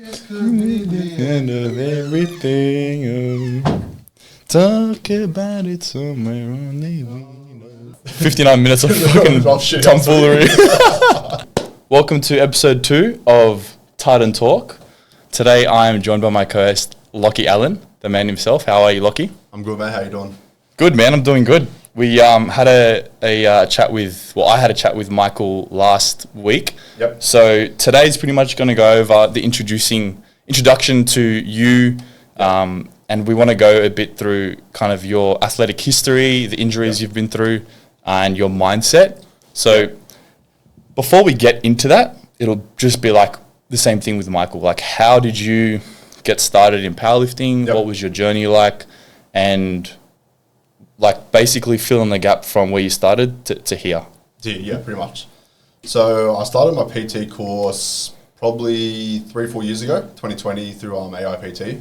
This could be the end of everything. Talk about it somewhere on the way. 59 minutes of fucking tomfoolery. Welcome to episode 2 of Titan Talk. Today I am joined by my co-host Lachy Allan, the man himself. How are you, Lachy? I'm good, mate. How you doing? Good, man. I'm doing good. We had a chat with, I had a chat with Michael last week. Yep. So today's pretty much going to go over the introduction to you, and we want to go a bit through kind of your athletic history, the injuries you've been through, and your mindset. So before we get into that, it'll just be like the same thing with Michael. Like, how did you get started in powerlifting? Yep. What was your journey like? And like basically fill in the gap from where you started to here. Yeah, pretty much. So I started my PT course probably 3-4 years ago, 2020, through AIPT.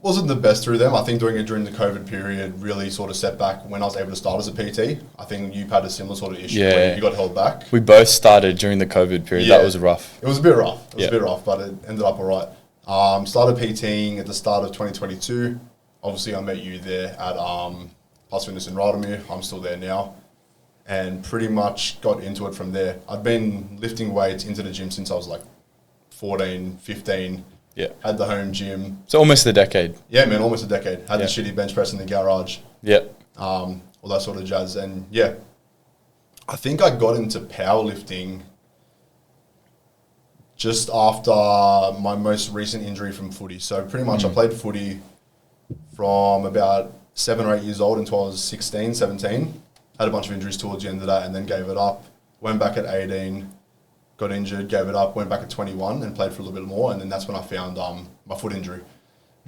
Wasn't the best through them. I think doing it during the COVID period really sort of set back when I was able to start as a PT. I think you've had a similar sort of issue where you got held back. We both started during the COVID period. Yeah. That was rough. It was a bit rough. It was a bit rough, but it ended up all right. Started PTing at the start of 2022. Obviously, I met you there at Plus Fitness in Rydalmere. I'm still there now. And pretty much got into it from there. I'd been lifting weights into the gym since I was like 14, 15. Yeah. Had the home gym. So almost a decade. Yeah, man, almost a decade. Had the shitty bench press in the garage. Yeah. All that sort of jazz. And yeah, I think I got into powerlifting just after my most recent injury from footy. So pretty much I played footy from about 7 or 8 years old until I was 16, 17. Had a bunch of injuries towards the end of that and then gave it up. Went back at 18, got injured, gave it up, went back at 21 and played for a little bit more. And then that's when I found my foot injury.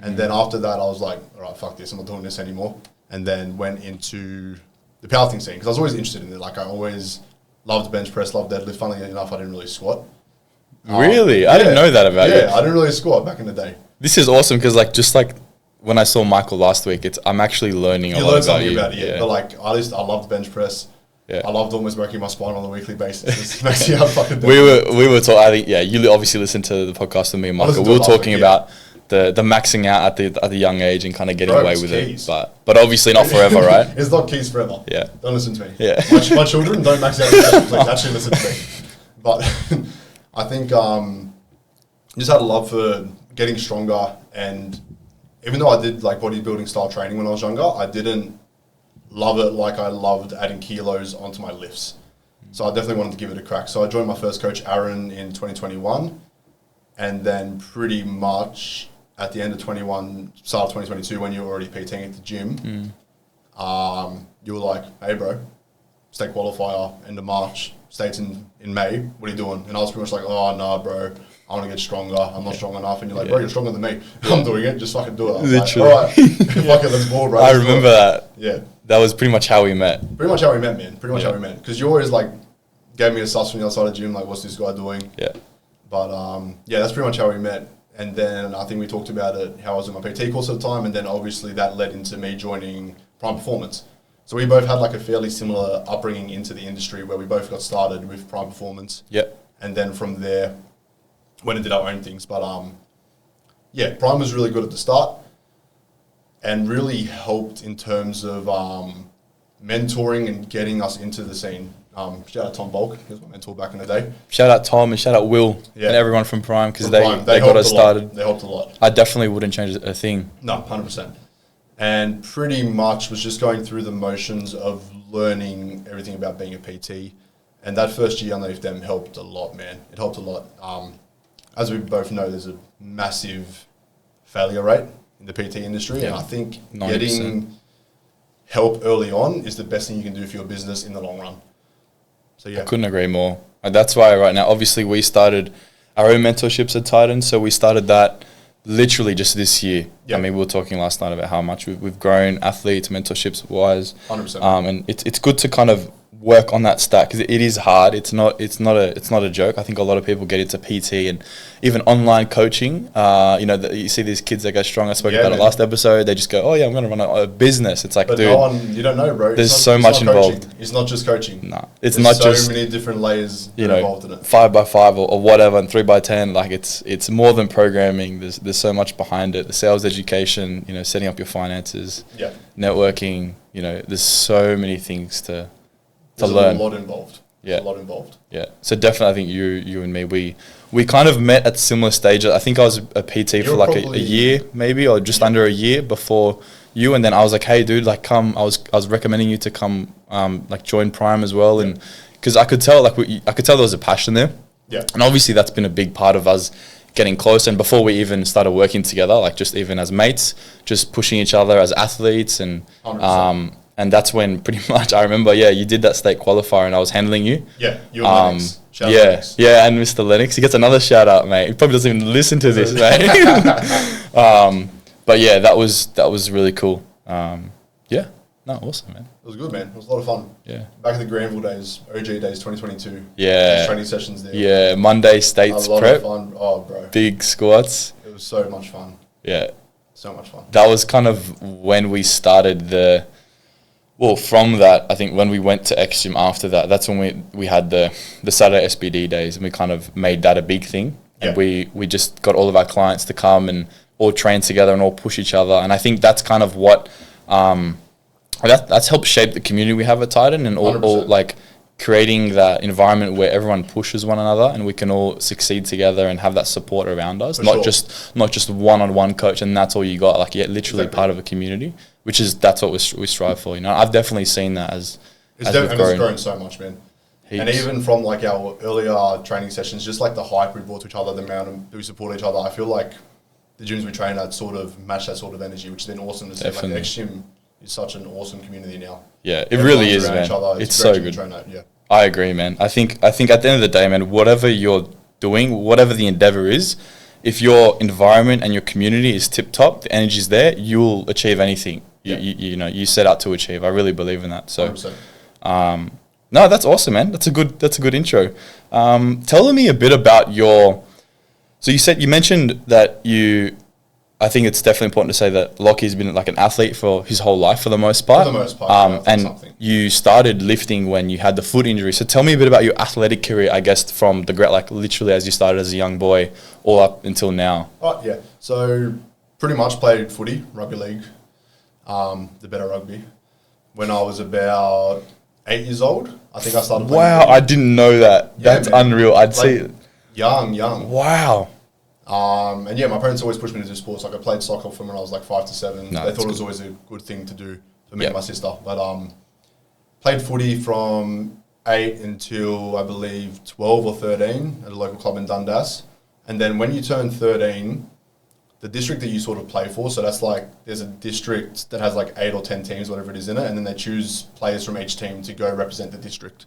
And then after that, I was like, all right, fuck this, I'm not doing this anymore. And then went into the powerlifting scene because I was always interested in it. Like I always loved bench press, loved deadlift. Funnily enough, I didn't really squat. Really? I didn't know that about you. Yeah, I didn't really squat back in the day. This is awesome because like just like when I saw Michael last week, I'm actually learning a lot about you. About it, yeah. But like I loved bench press. Yeah. I loved almost working my spine on a weekly basis. Makes you fucking we were talking. I think you obviously listened to the podcast with me and Michael. We were talking about the maxing out at the young age and kind of getting away with it. But obviously not forever, right? It's not keys forever. Yeah. Don't listen to me. Yeah. My children don't max out. Please actually listen to me. But I think just had a love for getting stronger, and even though I did like bodybuilding style training when I was younger, I didn't love it like I loved adding kilos onto my lifts. So I definitely wanted to give it a crack. So I joined my first coach, Aaron, in 2021, and then pretty much at the end of 21, start of 2022, when you were already PTing at the gym, you were like, hey bro, state qualifier, end of March, states in May, what are you doing? And I was pretty much like, oh nah bro, I want to get stronger, I'm not strong enough. And you're like, bro, you're stronger than me. I'm doing it, just fucking do it. I was literally. Like, all right, fuck it, let's go, bro. I remember that. Yeah. That was pretty much how we met. Pretty much how we met, man. Pretty much how we met. Because you always like gave me a sus from the outside of the gym, like, what's this guy doing? Yeah. But yeah, that's pretty much how we met. And then I think we talked about it, how I was in my PT course at the time, and then obviously that led into me joining Prime Performance. So we both had like a fairly similar upbringing into the industry where we both got started with Prime Performance. Yep. And then from there, went and did our own things. But yeah, Prime was really good at the start and really helped in terms of mentoring and getting us into the scene. Shout out Tom Bulk, he was my mentor back in the day. Shout out Tom and shout out Will and everyone from Prime because they got us started. They helped a lot. I definitely wouldn't change a thing. No, 100%. And pretty much was just going through the motions of learning everything about being a PT. And that first year underneath them helped a lot, man. It helped a lot. As we both know, there's a massive failure rate in the PT industry. And I think 90%. Getting help early on is the best thing you can do for your business in the long run. So yeah. I couldn't agree more. And that's why right now, obviously we started our own mentorships at Titan. So we started that literally just this year. Yep. I mean, we were talking last night about how much we've grown athletes, mentorships wise. 100%. And it's good to kind of work on that stack because it is hard. It's not a joke. I think a lot of people get into PT and even online coaching. You see these kids that go strong. I spoke about it last episode. They just go, "Oh yeah, I'm going to run a business." It's like, but dude, you don't know, bro. There's so much involved. It's not just coaching. No, it's there's not so just many different layers involved in it. 5x5 or whatever, and 3x10. Like it's more than programming. There's so much behind it. The sales education, setting up your finances, networking. There's so many things to learn. A lot involved. Yeah. A lot involved. Yeah. So definitely, I think you and me, we kind of met at similar stages. I think I was a PT for like a year, maybe, or just under a year before you. And then I was like, hey, dude, like come. I was recommending you to come, like join Prime as well, and because I could tell, I could tell there was a passion there. Yeah. And obviously, that's been a big part of us getting close. And before we even started working together, like just even as mates, just pushing each other as athletes, and 100%. And that's when pretty much I remember, you did that state qualifier and I was handling you. Yeah, you and Lennox. Shout out Lennox. Yeah, and Mr. Lennox. He gets another shout out, mate. He probably doesn't even listen to this, mate. But yeah, that was really cool. Awesome, man. It was good, man. It was a lot of fun. Yeah. Back in the Granville days, OG days 2022. Yeah. Training sessions there. Yeah, Monday states a lot prep. Of fun. Oh, bro. Big squats. It was so much fun. Yeah. So much fun. That was kind of when we started from that, I think when we went to X Gym after that, that's when we had the Saturday SBD days, and we kind of made that a big thing. And we just got all of our clients to come and all train together and all push each other. And I think that's kind of what that's helped shape the community we have at Titan, and all like creating that environment where everyone pushes one another and we can all succeed together and have that support around us. Not just one-on-one coach and that's all you got. Like literally part of a community, that's what we strive for. I've definitely seen that as it's grown so much, man. Heaps. And even from like our earlier training sessions, just like the hype we brought to each other, the amount we support each other, I feel like the gyms we train at sort of match that sort of energy, which has been awesome to see. Like X Gym is such an awesome community now. Yeah, it really is, man. It's so good. Yeah. I agree, man. I think at the end of the day, man, whatever you're doing, whatever the endeavor is, if your environment and your community is tip top, the energy's there, you'll achieve anything you set out to achieve. I really believe in that. So, 100%. No, that's awesome, man. That's a good intro. Tell me a bit about so you mentioned that I think it's definitely important to say that Lachy's been like an athlete for his whole life for the most part. For the most part, and you started lifting when you had the foot injury. So tell me a bit about your athletic career, I guess, from like literally as you started as a young boy all up until now. Oh, yeah. So pretty much played footy, rugby league, the better rugby. When I was about 8 years old, I think I started playing Wow, footy. I didn't know that. Yeah, that's man. Unreal. I'd see it. Young. Wow. And my parents always pushed me to do sports. Like I played soccer from when I was like 5 to 7. No, they thought it was always a good thing to do for me and my sister. But played footy from 8 until I believe 12 or 13 at a local club in Dundas. And then when you turn 13, the district that you sort of play for, so that's like there's a district that has like 8 or 10 teams, whatever it is in it, and then they choose players from each team to go represent the district.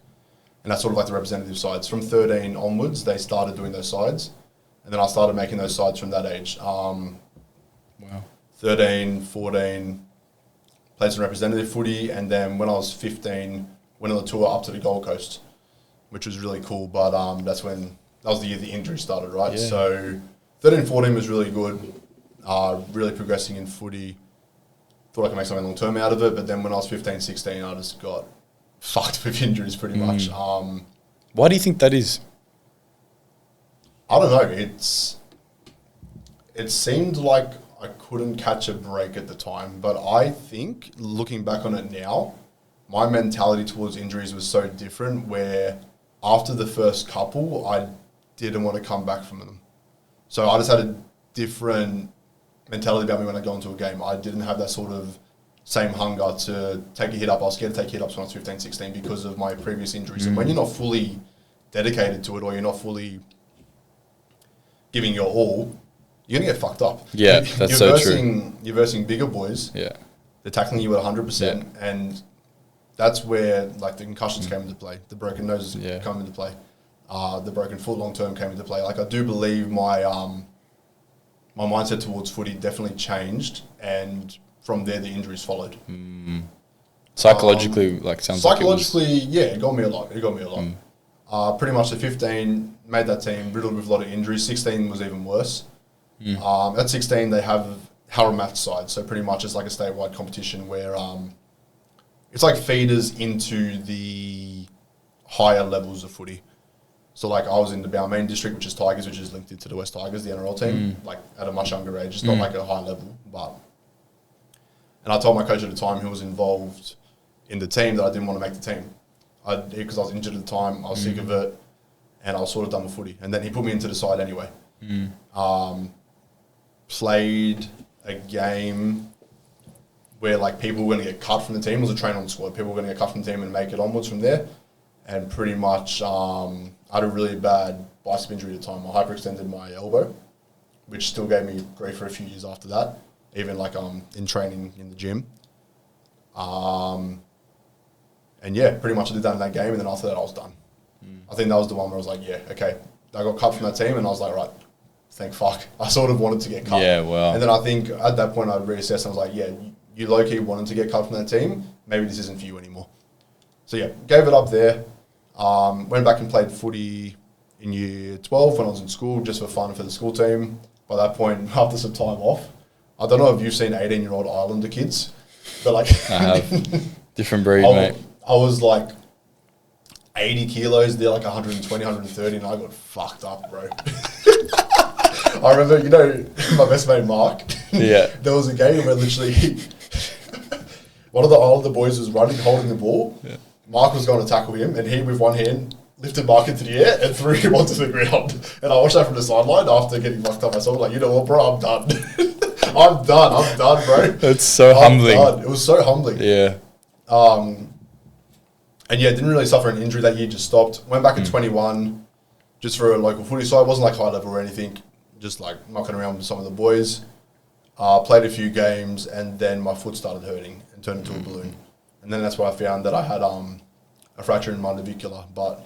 And that's sort of like the representative sides. From 13 onwards, they started doing those sides. And then I started making those sides from that age. Wow. 13, 14, played some representative footy. And then when I was 15, went on the tour up to the Gold Coast, which was really cool. But that was the year the injury started, right? Yeah. So 13, 14 was really good. Really progressing in footy. Thought I could make something long term out of it. But then when I was 15, 16, I just got fucked with injuries pretty much. Why do you think that is? I don't know. It seemed like I couldn't catch a break at the time, but I think looking back on it now, my mentality towards injuries was so different. Where after the first couple, I didn't want to come back from them. So I just had a different mentality about me when I go into a game. I didn't have that sort of same hunger to take a hit up. I was scared to take hit ups when I was 15, 16 because of my previous injuries. And when you're not fully dedicated to it, or you're not fully giving your all, you're going to get fucked up. Yeah, that's so true. You're versing bigger boys. Yeah. They're tackling you at 100%. And that's where like the concussions came into play. The broken noses come into play. The broken foot long term came into play. Like I do believe my mindset towards footy definitely changed. And from there, the injuries followed. Psychologically, sounds like it was. Psychologically, yeah, it got me a lot. Pretty much at 15, made that team, riddled with a lot of injuries. 16 was even worse. At 16, they have Harrow Maths side, so pretty much it's like a statewide competition where it's like feeders into the higher levels of footy. So like I was in the Balmain district, which is Tigers, which is linked into the West Tigers, the NRL team, like at a much younger age. It's not like a high level, but... And I told my coach at the time, who was involved in the team, that I didn't want to make the team. Because I was injured at the time, I was sick of it, and I was sort of done with footy. And then he put me into the side anyway. Played a game where like people were going to get cut from the team. It was a train on the squad. People were going to get cut from the team and make it onwards from there. And pretty much I had a really bad bicep injury at the time. I hyperextended my elbow, which still gave me grief for a few years after that, even like in training in the gym. And yeah, pretty much I did that in that game, and then after that I was done. I think that was the one where I was like, yeah, okay. I got cut from that team, and I was like, right, thank fuck. I sort of wanted to get cut. Yeah, well. And then I think at that point I reassessed, and I was like, yeah, you low-key wanted to get cut from that team. Maybe this isn't for you anymore. So yeah, gave it up there. Went back and played footy in year 12 when I was in school, just for fun for the school team. By that point, after some time off, I don't know if you've seen 18-year-old Islander kids, but like... I have. Different breed, mate. I was like 80 kilos, they're like 120, 130, and I got fucked up, bro. I remember, you know, my best mate Mark. Yeah. There was a game where literally one of the Islander boys was running, holding the ball. Yeah. Mark was going to tackle him, and he, with one hand, lifted Mark into the air and threw him onto the ground. And I watched that from the sideline after getting fucked up myself. Like, you know what, bro, I'm done. I'm done, bro. It's so humbling. It was so humbling. Yeah. And yeah, didn't really suffer an injury that year, just stopped. Went back at 21, just for a local footy side. It wasn't like high level or anything, just like knocking around with some of the boys. Played a few games, and then my foot started hurting and turned into a balloon. And then that's where I found that I had a fracture in my navicular. But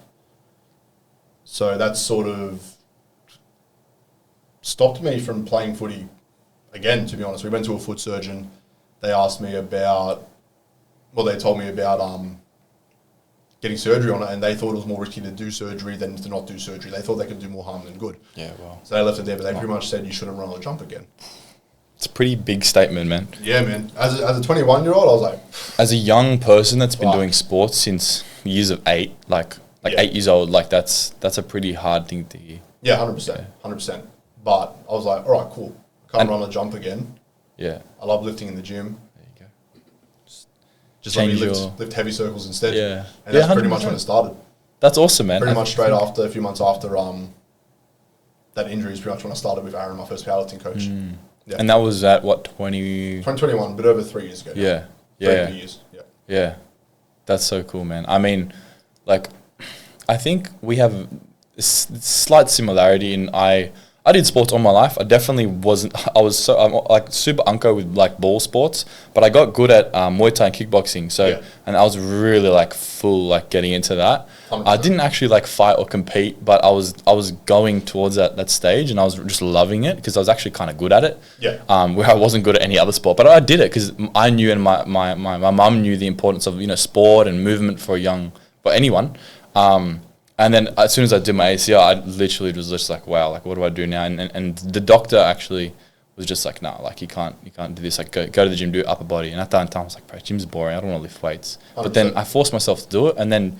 so that sort of stopped me from playing footy again, to be honest. We went to a foot surgeon. They asked me about, well, they told me about getting surgery on it, and they thought it was more risky to do surgery than to not do surgery. They thought they could do more harm than good. Yeah, well. So they left it there, but they pretty much said you shouldn't run or jump again. It's a pretty big statement, man. Yeah, man. As a 21-year-old, I was like... As a young person that's been doing sports since years of 8, like 8 years old, like that's a pretty hard thing to hear. Yeah, 100%. 100%. But I was like, all right, cool. I can't run or jump again. Yeah. I love lifting in the gym. There you go. Just let me lift heavy circles instead. Yeah. And that's pretty much when it started. That's awesome, man. Pretty much straight after, a few months after that injury is pretty much when I started with Aaron, my first powerlifting coach. Yeah. And that was at what, 2021, a bit over 3 years ago. Yeah. Yeah. 3 years. Yeah. Yeah. That's so cool, man. I mean, like, I think we have a slight similarity in I did sports all my life. I definitely wasn't. I was I'm like super unco with like ball sports, but I got good at Muay Thai and kickboxing. So and I was really like full like getting into that. 100%. I didn't actually like fight or compete, but I was going towards that stage, and I was just loving it because I was actually kind of good at it. Yeah. Where I wasn't good at any other sport, but I did it because I knew, and my mum knew the importance of sport and movement for anyone. And then as soon as I did my ACL, I literally was just like, wow, like what do I do now? And the doctor actually was just like, no, like you can't do this. Like go to the gym, do upper body. And at that time I was like, bro, gym's boring. I don't want to lift weights. 100%. But then I forced myself to do it, and then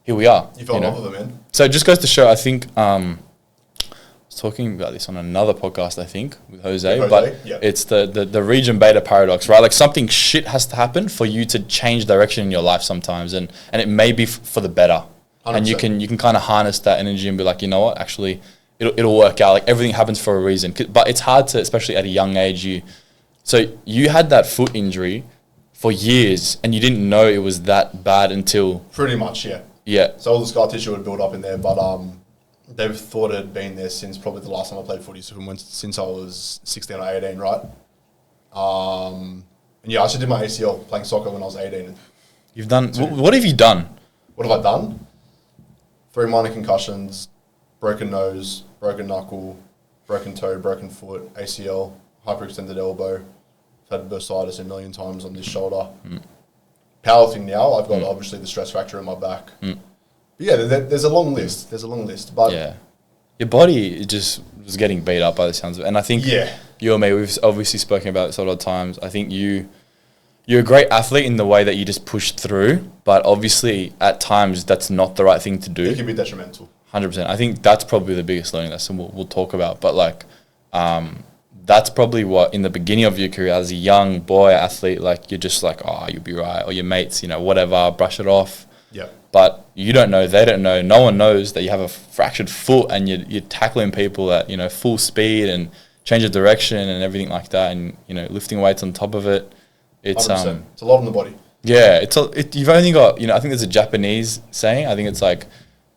here we are. You fell in love with it, man. So it just goes to show. I think I was talking about this on another podcast, I think, with Jose, but it's the region beta paradox, right? Like something shit has to happen for you to change direction in your life sometimes, and it may be for the better. 100%. And you can kind of harness that energy and be like, you know what, actually, it'll work out. Like everything happens for a reason. But it's hard to, especially at a young age. So you had that foot injury for years, and you didn't know it was that bad until pretty much, yeah. Yeah. So all the scar tissue had built up in there, but they've thought it had been there since probably the last time I played footy. So since I was 16 or 18, right? And yeah, I actually did my ACL playing soccer when I was 18. You've done. What have you done? What have I done? 3 minor concussions, broken nose, broken knuckle, broken toe, broken foot, ACL, hyperextended elbow. I've had bursitis a million times on this shoulder. powerlifting now, I've got obviously the stress factor in my back. But yeah, there's a long list. But yeah, your body just was getting beat up by the sounds of it. And I think you and me, we've obviously spoken about this a lot of times. I think you're a great athlete in the way that you just push through, but obviously at times that's not the right thing to do. It can be detrimental. 100%. I think that's probably the biggest learning lesson we'll talk about. But like, that's probably what in the beginning of your career as a young boy athlete, like you're just like, oh, you'll be right, or your mates, whatever, brush it off. Yeah. But you don't know, they don't know, no one knows that you have a fractured foot and you're tackling people at full speed and change of direction and everything like that, and lifting weights on top of it. It's 100%. It's a lot on the body. Yeah, you've only got I think there's a Japanese saying. I think it's like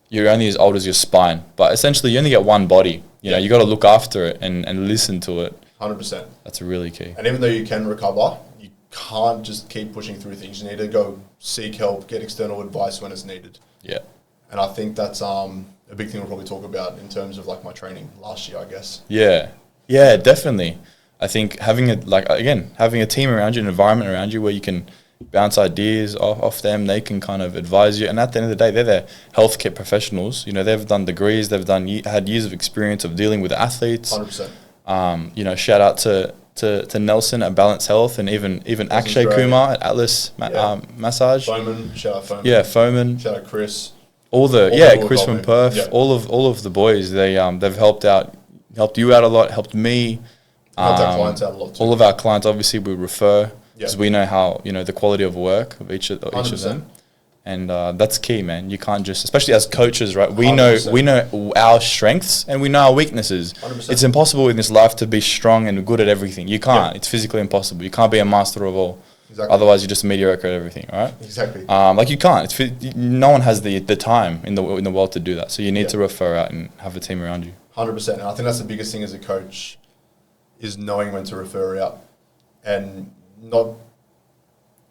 you're only as old as your spine, but essentially you only get one body. You got to look after it and listen to it. 100%. That's really key. And even though you can recover, you can't just keep pushing through things. You need to go seek help, get external advice when it's needed. Yeah. And I think that's a big thing we'll probably talk about in terms of like my training last year, I guess. Yeah. Yeah, definitely. I think having a team around you, an environment around you where you can bounce ideas off them, they can kind of advise you. And at the end of the day, they're healthcare professionals. They've done degrees, had years of experience of dealing with athletes. 100%. Shout out to Nelson at Balance Health, and even Akshay Kumar at Atlas Massage. Foreman, shout out Foreman. Yeah, Foreman. Shout out Chris. Chris from Perth. Yeah. All of the boys. They've helped you out a lot, helped me. Helped our clients out a lot too. All of our clients, obviously, we refer because we know how the quality of work of each of them, and that's key, man. You can't just, especially as coaches, right? We 100%. we know our strengths and we know our weaknesses. 100%. It's impossible in this life to be strong and good at everything. You can't. It's physically impossible. You can't be a master of all. Exactly. Otherwise, you're just mediocre at everything, right? Exactly. Like you can't. No one has the time in the world to do that. So you need to refer out and have a team around you. 100%. And I think that's the biggest thing as a coach, is knowing when to refer out and not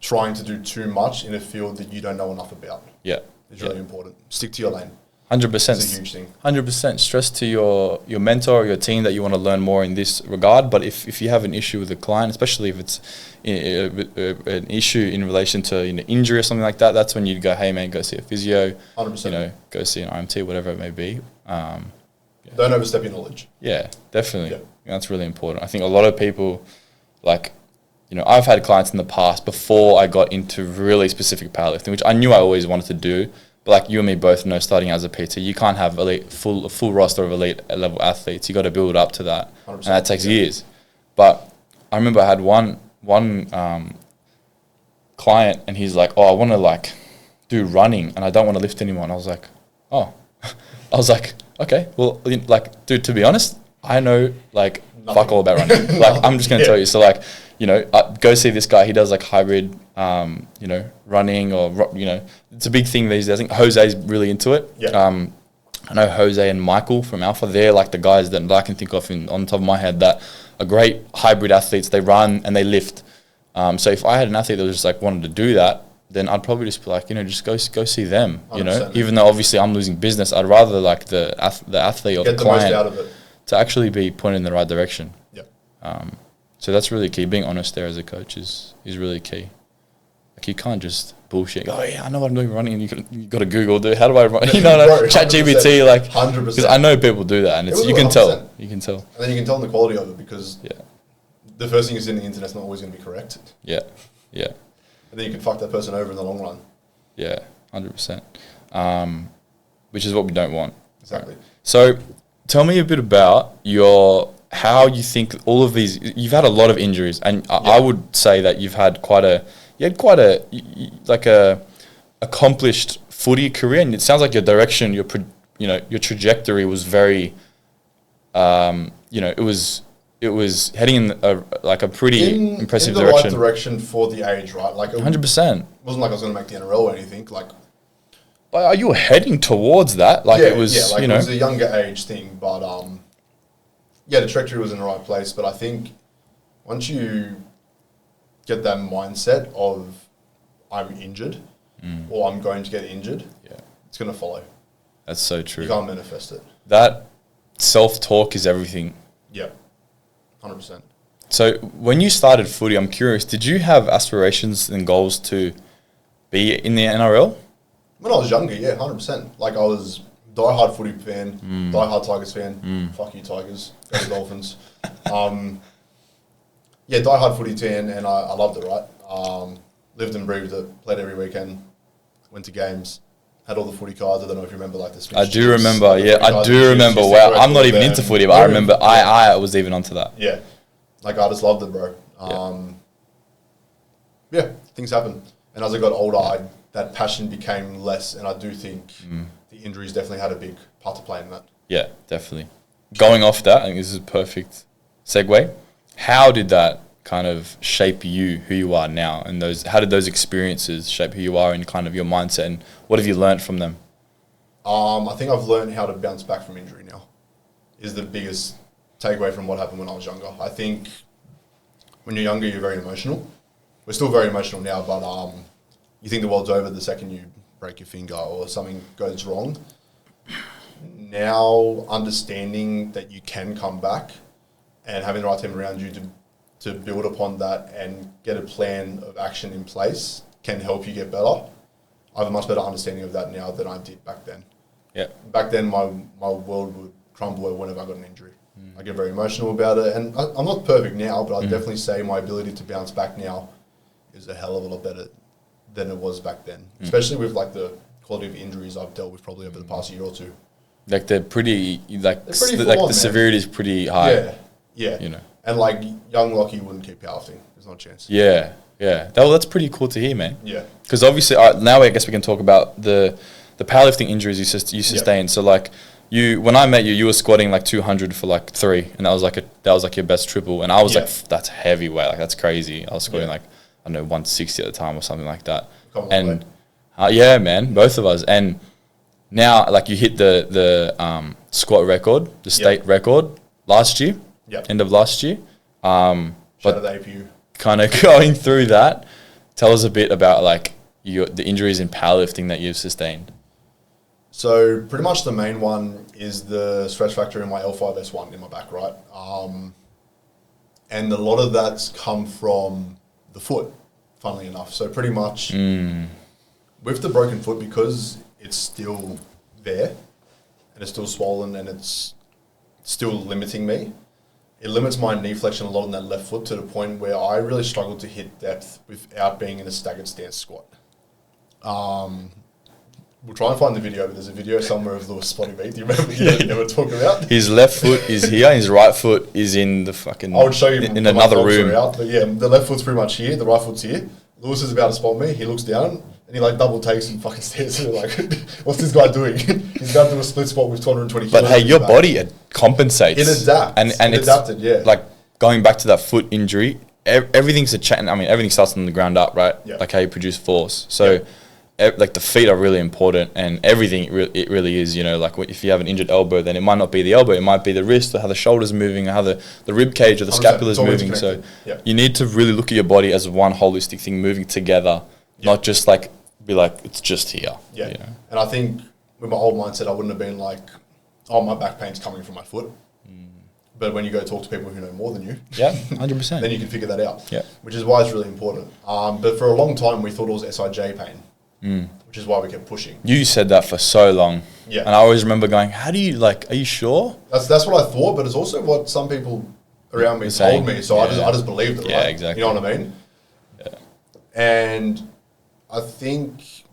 trying to do too much in a field that you don't know enough about. Yeah. It's really important. Stick to your lane. 100%. It's a huge thing. 100%. Stress to your mentor or your team that you want to learn more in this regard. But if you have an issue with a client, especially if it's an issue in relation to injury or something like that, that's when you'd go, hey man, go see a physio. 100%. Go see an IMT, whatever it may be. Don't overstep your knowledge. Yeah, definitely. Yeah. That's really important. I think a lot of people, I've had clients in the past before I got into really specific powerlifting, which I knew I always wanted to do. But like you and me both know, starting as a PT, you can't have a full roster of elite level athletes. You got to build up to that, 100%. And that takes years. But I remember I had one client, and he's like, "Oh, I want to do running, and I don't want to lift anymore." And I was like, "Oh," I was like, "Okay, well, dude, to be honest, I know fuck all about running. I'm just gonna tell you. So go see this guy. He does hybrid, running or it's a big thing these days. I think Jose's really into it. Yeah. I know Jose and Michael from Alpha. They're the guys that I can think of on top of my head that are great hybrid athletes. They run and they lift. So if I had an athlete that was just wanted to do that, then I'd probably just be just go see them. 100%. Even though obviously I'm losing business, I'd rather the athlete or get the client most out of it. To actually be pointed in the right direction. Yeah. So that's really key. Being honest there as a coach is really key. You can't just bullshit. Oh yeah, I know what I'm doing running, and you got to Google, dude. How do I run? Chat GPT, 100%. Because I know people do that, and you can tell. You can tell. And then you can tell the quality of it because the first thing you see on the internet's not always going to be correct. Yeah. And then you can fuck that person over in the long run. Yeah, 100%. Which is what we don't want. Exactly. Right. So, tell me a bit about how you think all of these. You've had a lot of injuries, and I would say that you had quite a accomplished footy career, and it sounds like your direction, your trajectory was very, it was heading in a pretty impressive in the direction. right direction for the age, right? 100%. Wasn't like I was going to make the NRL or anything. But are you heading towards that? It was a younger age thing, but the trajectory was in the right place. But I think once you get that mindset of I'm injured or I'm going to get injured, it's going to follow. That's so true. You can't manifest it. That self-talk is everything. Yeah, 100%. So when you started footy, I'm curious, did you have aspirations and goals to be in the NRL? When I was younger, yeah, 100%. Like I was die-hard footy fan, die-hard Tigers fan. Fuck you, Tigers. Go the Dolphins. Yeah, die-hard footy fan, and I loved it, right? Lived and breathed it, played every weekend, went to games, had all the footy cards. I don't know if you remember like this. I do remember, yeah, I do remember. Wow, I'm not even into footy, but I remember I was even onto that. Yeah, like I just loved it, bro. Yeah, things happen. And as I got older, that passion became less, and I do think the injuries definitely had a big part to play in that. Yeah, definitely. Going off that, I think this is a perfect segue. How did that kind of shape you, who you are now, and how did those experiences shape who you are and kind of your mindset, and what have you learned from them? I think I've learned how to bounce back from injury now. Is the biggest takeaway from what happened when I was younger. I think when you're younger, you're very emotional. We're still very emotional now, but you think the world's over the second you break your finger or something goes wrong. Now, understanding that you can come back and having the right team around you to build upon that and get a plan of action in place can help you get better. I have a much better understanding of that now than I did back then. Yeah. Back then, my world would crumble whenever I got an injury. I get very emotional about it, and I'm not perfect now, but I'd definitely say my ability to bounce back now is a hell of a lot better than it was back then, especially with like the quality of injuries I've dealt with probably over the past year or two. Like they're pretty, like the severity is pretty high. Yeah. You know, and like young Lachy wouldn't keep powerlifting. There's no chance. Yeah. That's pretty cool to hear, man. Yeah. Because obviously, now I guess we can talk about the powerlifting injuries you sustained. So like when I met you, you were squatting like 200 for like 3, and that was like your best triple, and I was like, that's heavy weight, like that's crazy. I was squatting like, I don't know, 160 at the time or something like that. And yeah, man, both of us. And now like you hit the squat record, the state record last year, end of last year. Shout out to the APU. Kind of going through that, tell us a bit about like the injuries in powerlifting that you've sustained. So pretty much the main one is the stretch fracture in my L5S1 in my back, right? And a lot of that's come from the foot, funnily enough. So pretty much with the broken foot, because it's still there and it's still swollen and it's still limiting me, it limits my knee flexion a lot on that left foot to the point where I really struggle to hit depth without being in a staggered stance squat. We'll try and find the video, but there's a video somewhere of Lewis spotting me. Do you remember you ever talk about? His left foot is here, his right foot is in the fucking... I would show you in another room. But yeah, the left foot's pretty much here, the right foot's here. Lewis is about to spot me, he looks down, and he like double takes and fucking stares at me like, what's this guy doing? He's about to do a split squat with 220 kilos. But hey, your body compensates. It adapts. And it adapted, yeah. Like going back to that foot injury, everything's a chain. I mean, everything starts from the ground up, right? Yeah. Like how you produce force. So like the feet are really important, and everything it really is. You know, like if you have an injured elbow, then it might not be the elbow, it might be the wrist, or how the shoulder's moving, or how the rib cage or the scapula's moving. So you need to really look at your body as one holistic thing moving together, not just like be like it's just here. Yeah, you know? And I think with my old mindset, I wouldn't have been like, oh, my back pain's coming from my foot. But when you go talk to people who know more than you, 100%, then you can figure that out. Yeah, which is why it's really important. But for a long time, we thought it was SIJ pain, which is why we kept pushing. You said that for so long, and I always remember going, "How do you are you sure?" That's what I thought, but it's also what some people around me told me. So I just believed it. Right? Yeah, exactly. You know what I mean? Yeah. And I think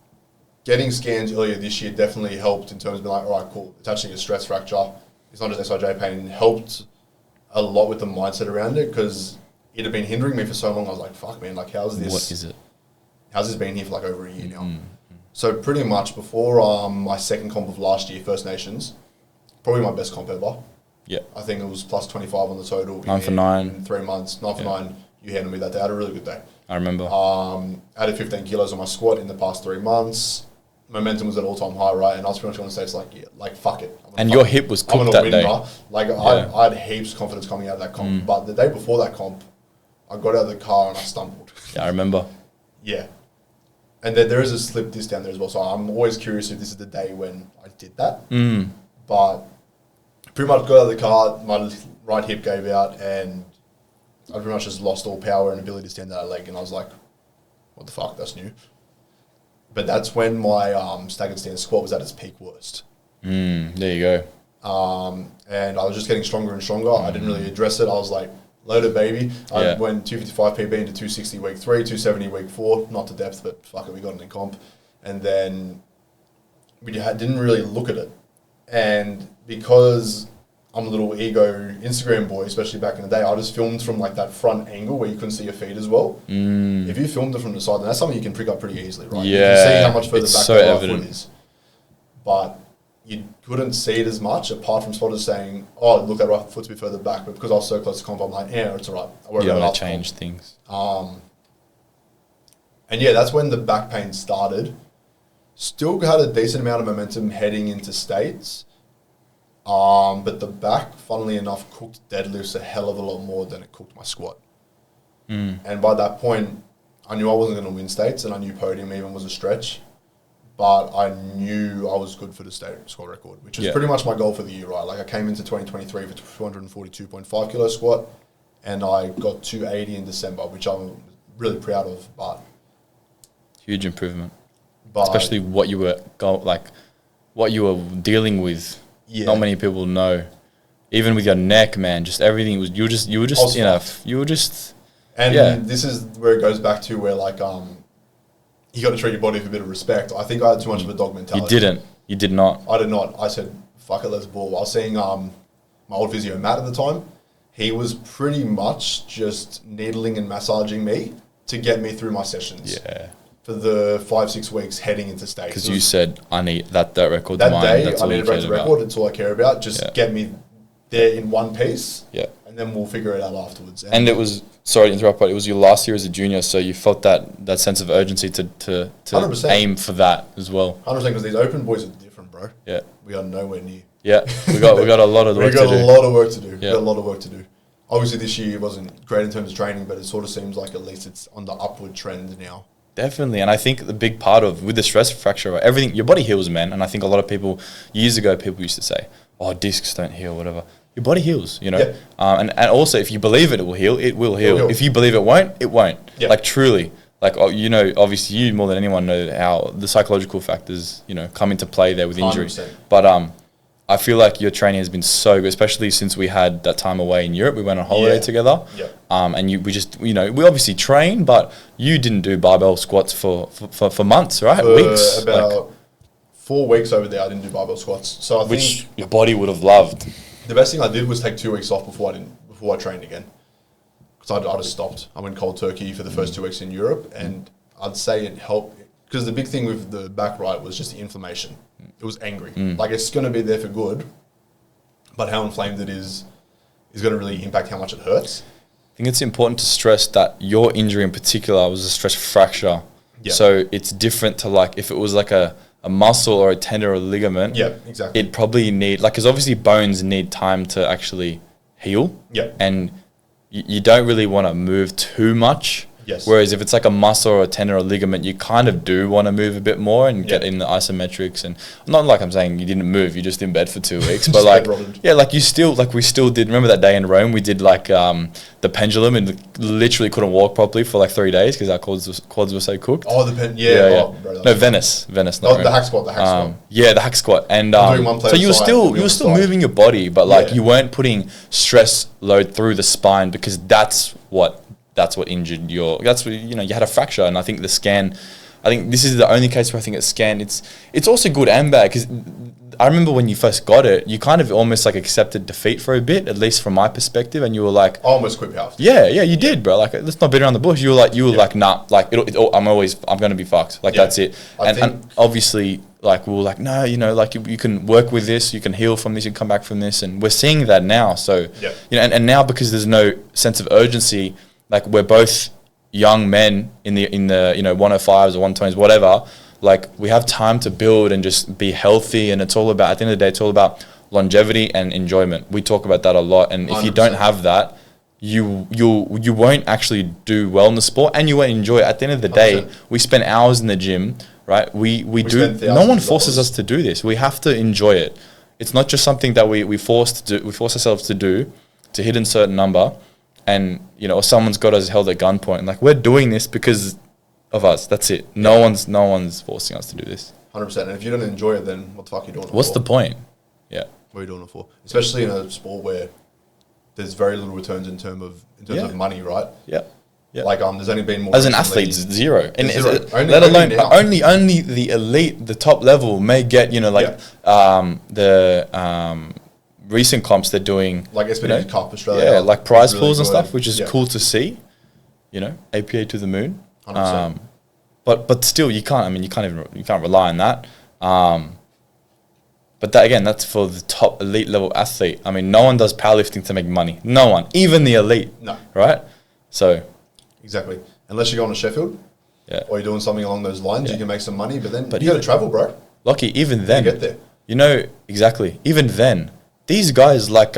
getting scans earlier this year definitely helped in terms of being like, all right, cool, attaching a stress fracture. It's not just SIJ pain. Helped a lot with the mindset around it because it had been hindering me for so long. I was like, fuck, man, like, how's this? What is it? How's this been here for like over a year now? So pretty much before my second comp of last year, First Nations, probably my best comp ever. Yeah. I think it was plus 25 on the total. 9 for 9. In 3 months. 9 for 9. You handled me that day. I had a really good day. I remember. Added 15 kilos on my squat in the past 3 months. Momentum was at all-time high, right? And I was pretty much going to say, it's like, fuck it. And your hip was cooked that day. Like, I had heaps of confidence coming out of that comp. But the day before that comp, I got out of the car and I stumbled. Yeah, I remember. Yeah. And then there is a slip disc down there as well. So I'm always curious if this is the day when I did that. But pretty much got out of the car, my right hip gave out, and I pretty much just lost all power and ability to stand out of leg. And I was like, what the fuck, that's new. But that's when my staggered stance squat was at its peak worst. There you go. And I was just getting stronger and stronger. I didn't really address it. I was like, loaded baby. I went 255 PB into 260 week 3, 270 week 4. Not to depth, but fuck it, we got it in comp. And then we didn't really look at it. And because I'm a little ego Instagram boy, especially back in the day, I just filmed from like that front angle where you couldn't see your feet as well. If you filmed it from the side, then that's something you can pick up pretty easily, right? Yeah, you can see how much further back so the right evident. foot is. But you couldn't see it as much, apart from spotters saying, oh, look, that right foot's a bit further back. But because I was so close to comp, I'm like, yeah, it's all right. You don't want to change things. And yeah, that's when the back pain started. Still had a decent amount of momentum heading into states. But the back, funnily enough, cooked deadlifts a hell of a lot more than it cooked my squat. And by that point, I knew I wasn't going to win states, and I knew podium even was a stretch. But I knew I was good for the state squat record, which was pretty much my goal for the year, right? Like I came into 2023 for 242.5 kilo squat, and I got 280 in December, which I'm really proud of. But huge improvement, especially what you were dealing with. Yeah. Not many people know. Even with your neck, man, just everything was. You were just And this is where it goes back to where like you got to treat your body with a bit of respect. I think I had too much of a dog mentality. You didn't. You did not. I did not. I said, fuck it, let's ball. I was seeing my old physio, Matt, at the time. He was pretty much just needling and massaging me to get me through my sessions. Yeah. For the 5-6 weeks heading into states. Because you said, I need that record. That day, I need to break the record. It's all I care about. Just get me there in one piece. Yeah. And then we'll figure it out afterwards. And it was, sorry to interrupt, but it was your last year as a junior, so you felt that sense of urgency to aim for that as well. 100%, because these open boys are different, bro. Yeah. We are nowhere near. Yeah, we got a lot of work to do. We got a lot of work to do. We got a lot of work to do. Obviously, this year wasn't great in terms of training, but it sort of seems like at least it's on the upward trend now. Definitely, and I think the big part of with the stress fracture, everything, your body heals, man. And I think a lot of people, years ago, people used to say, "Oh, discs don't heal, whatever." Your body heals, you know. Yeah. And also, if you believe it will heal. It will heal. If you believe it won't, it won't. Yeah. Like truly, like you know, obviously, you more than anyone know how the psychological factors, you know, come into play there with injury. 100%. But I feel like your training has been so good, especially since we had that time away in Europe. We went on holiday together. Yeah. And we just, you know, we obviously trained, but you didn't do barbell squats for months, right? For weeks. About 4 weeks over there, I didn't do barbell squats. So I think your body would have loved. The best thing I did was take 2 weeks off before I trained again, because I just stopped. I went cold turkey for the first 2 weeks in Europe, and I'd say it helped. Because the big thing with the back right was just the inflammation. It was angry. Like it's going to be there for good, but how inflamed it is going to really impact how much it hurts. I think it's important to stress that your injury in particular was a stress fracture. Yep. So it's different to like if it was like a muscle or a tendon or a ligament. Yeah, exactly. It probably because obviously bones need time to actually heal. Yeah. And you don't really want to move too much. Yes. Whereas if it's like a muscle or a tendon or a ligament, you kind of do want to move a bit more and get in the isometrics. And not like I'm saying you didn't move, you're just in bed for 2 weeks. But like, like we still did. Remember that day in Rome, we did like the pendulum and literally couldn't walk properly for like 3 days because our quads were so cooked. Oh, bro, no, Venice, not Rome. The hack squat, Yeah, the hack squat. And so you were still moving your body, but like you weren't putting stress load through the spine because that's what injured you had a fracture. And I think this is the only case where I think it's scanned. It's also good and bad because I remember when you first got it, you kind of almost like accepted defeat for a bit, at least from my perspective, and you were like, I almost quit powerlifting. Yeah, you did, bro. Like, let's not beat around the bush. You were like, nah, like I'm going to be fucked. Like that's it. And obviously, like we were like, no, you know, like you can work with this, you can heal from this, you can come back from this, and we're seeing that now. So you know, and now because there's no sense of urgency. Like we're both young men in the 105s or 120s, whatever. Like we have time to build and just be healthy, and it's all about, at the end of the day, it's all about longevity and enjoyment. We talk about that a lot, and if 100%. You don't have that, you won't actually do well in the sport, and you won't enjoy it. At the end of the day, 100%. We spend hours in the gym, right? We do. No one forces us to do this. We have to enjoy it. It's not just something that we force ourselves to do to hit a certain number. And, you know, or someone's got us held at gunpoint. Like, we're doing this because of us. That's it. No one's forcing us to do this. 100%. And if you don't enjoy it, then what the fuck are you doing it What's for? the point? Yeah. What are you doing it for? Especially in a sport where there's very little returns in terms of money, right? Yeah. Yeah. Like there's only been more as an recently- athlete, zero. And Zero. let alone now. only the elite, the top level may get, the recent comps they're doing, like SPW Cup Australia. yeah, like prize really pools and good. stuff, which is Yeah. cool to see. APA to the moon. 100%. But still, you can't rely on that. But that again, that's for the top elite level athlete. I mean, no one does powerlifting to make money. No one, even the elite. No. Right? So. Exactly. Unless you're going to Sheffield, Yeah. or you're doing something along those lines, Yeah. you can make some money. But then But you got to travel, bro. Lucky, even then. You get there. Exactly. Even then, these guys like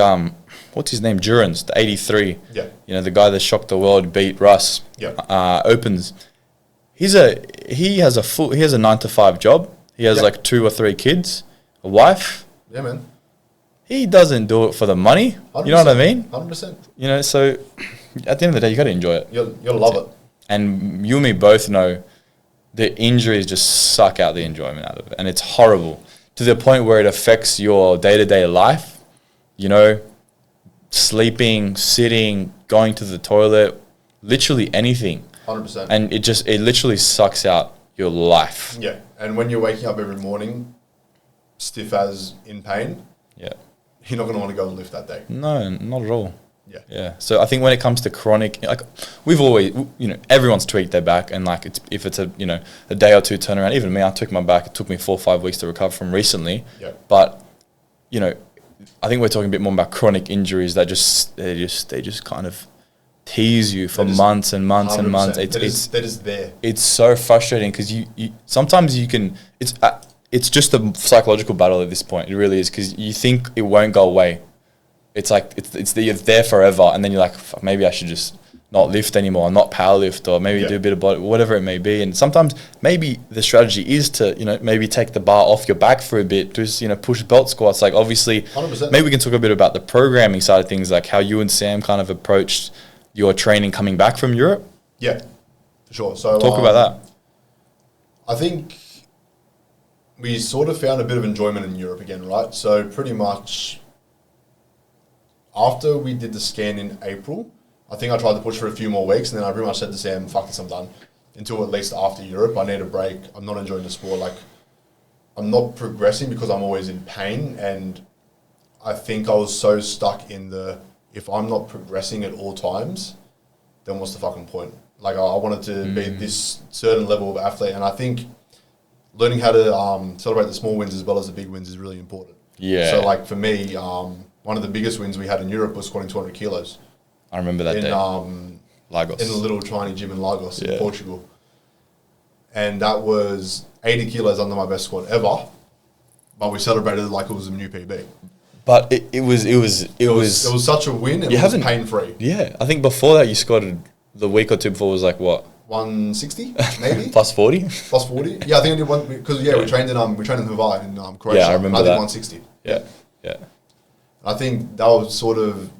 what's his name, Durans, the 83. Yeah. The guy that shocked the world, beat Russ. Yeah. Opens. He has a 9-to-5 job. He has Yeah. like 2 or 3 kids, a wife. Yeah, man. He doesn't do it for the money. 100%. You know what I mean? 100%. So at the end of the day, you got to enjoy it. You'll love it. And you and me both know the injuries just suck out the enjoyment out of it. And it's horrible to the point where it affects your day-to-day life, sleeping, sitting, going to the toilet, literally anything. 100%. And it literally sucks out your life. Yeah. And when you're waking up every morning, stiff as in pain, Yeah. you're not going to want to go and lift that day. No, not at all. Yeah. Yeah. So I think when it comes to chronic, like we've always, everyone's tweaked their back, and like if it's a day or two turnaround. Even me, I took my back. It took me 4 or 5 weeks to recover from recently. Yeah. But I think we're talking a bit more about chronic injuries that they just kind of tease you for months and months and months. That is there. It's so frustrating because you sometimes you can. It's just a psychological battle at this point. It really is, because you think it won't go away. It's like it's there forever, and then you're like, fuck, maybe I should just not lift anymore, not power lift, or maybe do a bit of body, whatever it may be. And sometimes maybe the strategy is to maybe take the bar off your back for a bit, just push belt squats. Like obviously, 100%. maybe we can talk a bit about the programming side of things, like how you and Sam kind of approached your training coming back from Europe. Yeah, for sure. So Talk about that. I think we sort of found a bit of enjoyment in Europe again, right? So pretty much after we did the scan in April, I think I tried to push for a few more weeks, and then I pretty much said to Sam, fuck this, I'm done. Until at least after Europe, I need a break. I'm not enjoying the sport. Like, I'm not progressing because I'm always in pain, and I think I was so stuck in if I'm not progressing at all times, then what's the fucking point? Like, I wanted to be this certain level of athlete, and I think learning how to celebrate the small wins as well as the big wins is really important. Yeah. So, like, for me, one of the biggest wins we had in Europe was squatting 200 kilos. I remember that day. Lagos. In a little tiny gym in Lagos, in Portugal. And that was 80 kilos under my best squat ever, but we celebrated it like it was a new PB. But it was such a win, and it was pain-free. Yeah, I think before that you squatted the week or two before was like what? 160 maybe plus 40. Plus 40. Yeah, I think I did one because we trained in Hawaii in Croatia. Yeah, I remember I did that. 160. Yeah. I think that was sort of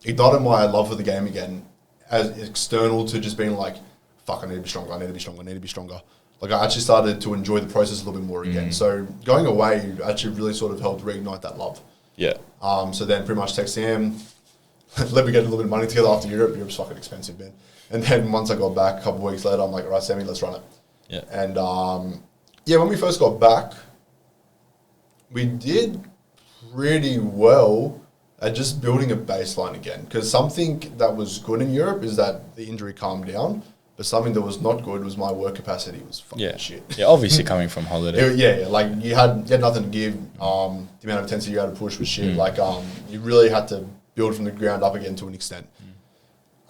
ignited my love for the game again, as external to just being like, fuck, I need to be stronger. I need to be stronger. I need to be stronger. Like, I actually started to enjoy the process a little bit more again. So going away actually really sort of helped reignite that love. Yeah. So then pretty much text Sam, let me get a little bit of money together after Europe. Europe's fucking expensive, man. And then once I got back a couple of weeks later, I'm like, all right, Sammy, let's run it. Yeah. And when we first got back, we did pretty well at just building a baseline again. Because something that was good in Europe is that the injury calmed down. But something that was not good was my work capacity was fucking shit. Yeah, obviously coming from holiday. Like you had nothing to give. The amount of intensity you had to push was shit. Like you really had to build from the ground up again to an extent.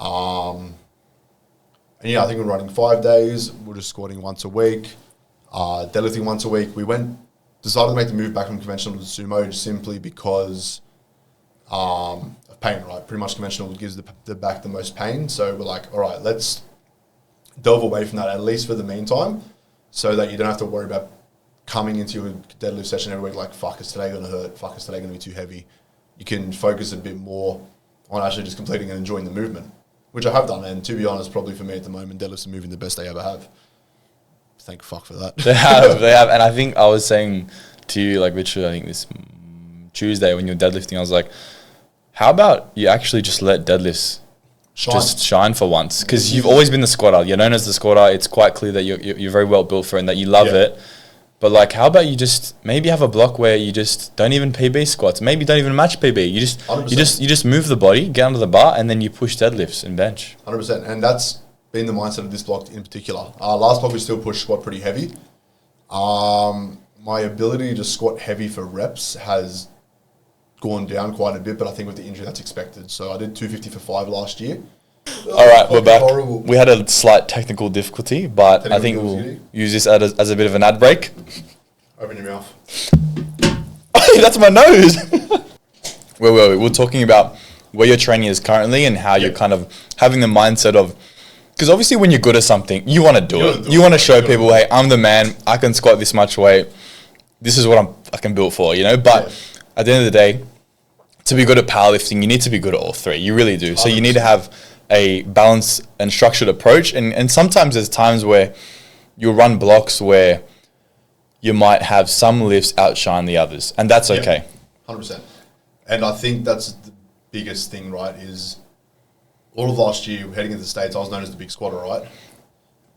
And I think we're running 5 days. We're just squatting once a week, deadlifting once a week. We decided to make the move back from conventional to sumo just simply because of pain. Right, pretty much conventional gives the back the most pain. So we're like, all right, let's delve away from that, at least for the meantime, so that you don't have to worry about coming into your deadlift session every week like, fuck, is today going to hurt? Fuck, is today going to be too heavy? You can focus a bit more on actually just completing and enjoying the movement, which I have done. And to be honest, probably for me at the moment, deadlifts are moving the best I ever have. thank fuck for that. They have. And I think I was saying to you, like literally, I think this Tuesday when you were deadlifting, I was like, how about you actually just let deadlifts just shine for once? Because you've always been the squatter. You're known as the squatter. It's quite clear that you're very well built for it and that you love it. But like, how about you just maybe have a block where you just don't even PB squats, maybe don't even match PB. You just move the body, get under the bar, and then you push deadlifts and bench. 100%, and that's been the mindset of this block in particular. Last block we still pushed squat pretty heavy. My ability to squat heavy for reps has gone down quite a bit, but I think with the injury that's expected. So I did 250 for 5 last year. All right, we're back. Horrible. We had a slight technical difficulty, but I think we'll use this as a bit of an ad break. Open your mouth. That's my nose. Where were we? We're talking about where your training is currently and how you're kind of having the mindset of, because obviously when you're good at something, you want to do it. You want to show people, hey, I'm the man. I can squat this much weight. This is what I can build for, you know. But at the end of the day, to be good at powerlifting, you need to be good at all three. You really do. So you need to have a balanced and structured approach. And sometimes there's times where you'll run blocks where you might have some lifts outshine the others. And that's okay. 100%. And I think that's the biggest thing, right, is all of last year, heading into the States, I was known as the big squatter, right?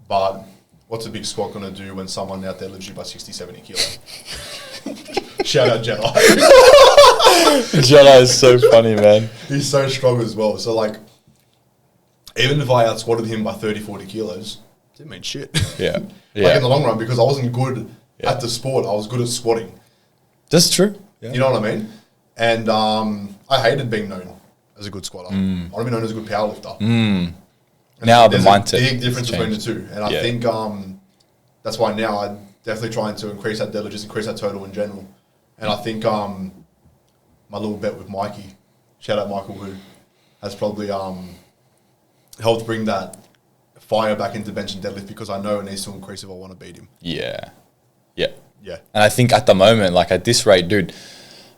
But what's a big squat going to do when someone out there lifts you by 60, 70 kilo? Shout out Jedi. Jedi is so funny, man. He's so strong as well. So, like, even if I outsquatted him by 30, 40 kilos, it didn't mean shit. Yeah. Like, in the long run, because I wasn't good at the sport, I was good at squatting. That's true. Yeah. You know what I mean? And I hated being known as a good squatter. I want to be known as a good powerlifter. Now the mindset. There's a big difference between the two. And I think that's why now I'm definitely trying to increase that deadlift, just increase that total in general. And I think my little bet with Mikey, shout out Michael Wu, has probably helped bring that fire back into bench and deadlift, because I know it needs to increase if I want to beat him. Yeah. And I think at the moment, like at this rate, dude,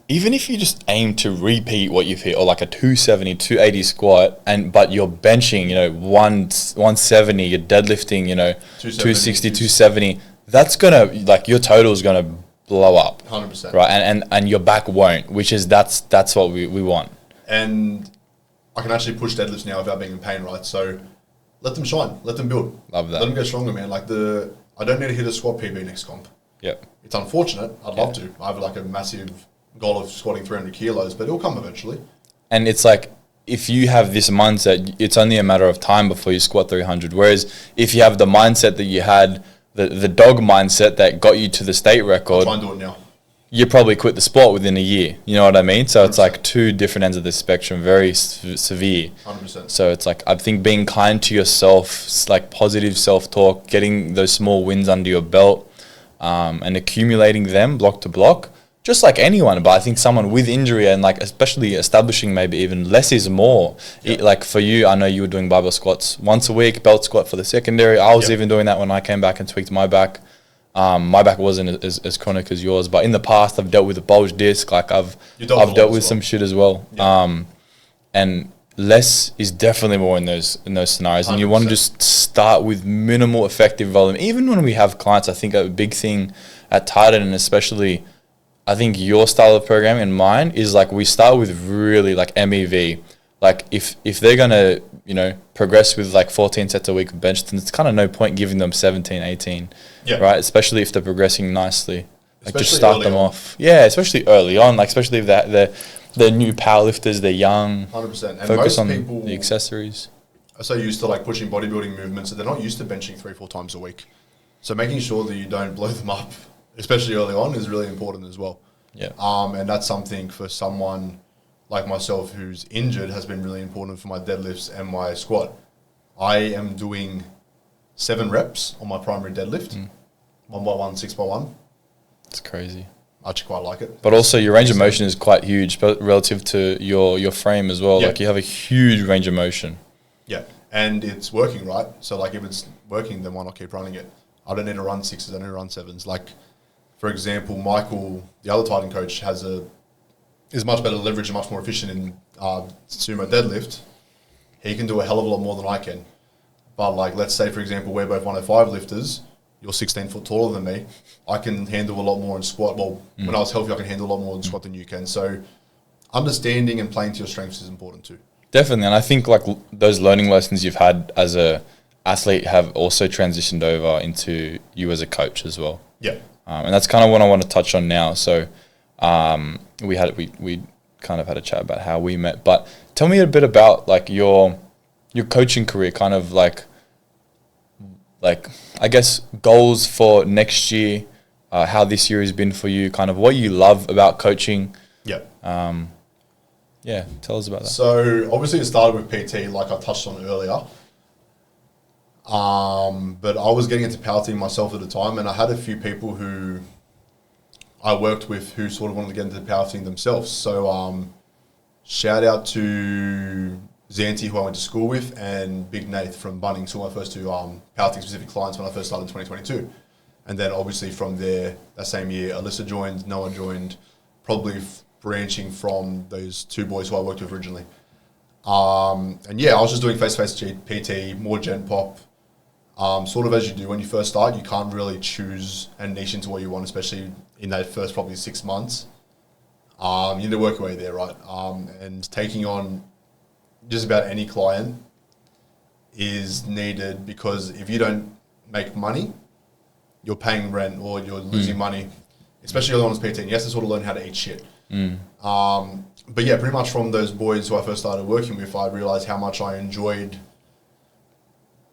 even if you just aim to repeat what you've hit, or like a 270, 280 squat, but you're benching, 170, you're deadlifting, 260, 270, that's gonna, like, your total is gonna blow up. 100%. Right, and your back won't, which is that's what we want. And I can actually push deadlifts now without being in pain, right? So let them shine, let them build. Love that. Let them get stronger, man. Like I don't need to hit a squat PB next comp. Yep. It's unfortunate. I'd love to. I have like a massive goal of squatting 300 kilos, but it'll come eventually. And it's like, if you have this mindset, it's only a matter of time before you squat 300. Whereas if you have the mindset that you had, the dog mindset that got you to the state record, I'll try and do it now. You probably quit the sport within a year. You know what I mean? So 100%. It's like two different ends of the spectrum, very severe. 100%. So it's like, I think being kind to yourself, like positive self-talk, getting those small wins under your belt, and accumulating them block to block, just like anyone. But I think someone with injury and like especially establishing maybe even less is more. Yep. Like for you, I know you were doing barbell squats once a week, belt squat for the secondary. I was even doing that when I came back and tweaked my back. My back wasn't as chronic as yours, but in the past I've dealt with a bulge disc. Like I've dealt with some shit as well. Yeah. And less is definitely more in those scenarios. 100%. And you want to just start with minimal effective volume. Even when we have clients, I think a big thing at Titan, and especially I think your style of programming and mine, is like we start with really like MEV. Like if they're gonna, progress with like 14 sets a week of bench, then it's kind of no point giving them 17, 18. Yeah. Right? Especially if they're progressing nicely. Like just start them off. Yeah, especially early on. Like especially if they're new powerlifters, they're young. 100%. And focus most on people the accessories. Are so used to like pushing bodybuilding movements that they're not used to benching 3-4 times a week. So making sure that you don't blow them up, especially early on, is really important as well. Yeah. And that's something for someone like myself who's injured has been really important for my deadlifts and my squat. I am doing 7 reps on my primary deadlift, 1x1, 6x1. It's crazy. I actually quite like it. But also your range of motion is quite huge, but relative to your frame as well. Yeah. Like you have a huge range of motion. Yeah, and it's working, right? So like if it's working, then why not keep running it? I don't need to run 6s, I don't need to run 7s. Like, for example, Michael, the other Titan coach, is much better leverage and much more efficient in sumo deadlift. He can do a hell of a lot more than I can. But like, let's say, for example, we're both 105 lifters. you're 16 foot taller than me. I can handle a lot more in squat. Well, when I was healthy, I can handle a lot more in squat than you can. So understanding and playing to your strengths is important too. Definitely. And I think like those learning lessons you've had as a athlete have also transitioned over into you as a coach as well. Yeah. And that's kind of what I want to touch on now. So we kind of had a chat about how we met, but tell me a bit about like your coaching career, kind of like I guess goals for next year, how this year has been for you, kind of what you love about coaching. Yeah. Yeah, tell us about that. So obviously it started with PT, like I touched on earlier. But I was getting into powerlifting myself at the time, and I had a few people who I worked with who sort of wanted to get into powerlifting themselves. So shout out to Zanti, who I went to school with, and Big Nath from Bunnings, who were my first two powerlifting specific clients when I first started in 2022. And then obviously from there, that same year, Alyssa joined, Noah joined, probably branching from those two boys who I worked with originally. And yeah, I was just doing face-to-face PT, more gen pop. Sort of as you do when you first start, you can't really choose and niche into what you want, especially in that first probably 6 months. You need to work your way there, right? And taking on just about any client is needed, because if you don't make money, you're paying rent or you're losing money, especially the other one's PT. And you have to sort of learn how to eat shit. But yeah, pretty much from those boys who I first started working with, I realized how much I enjoyed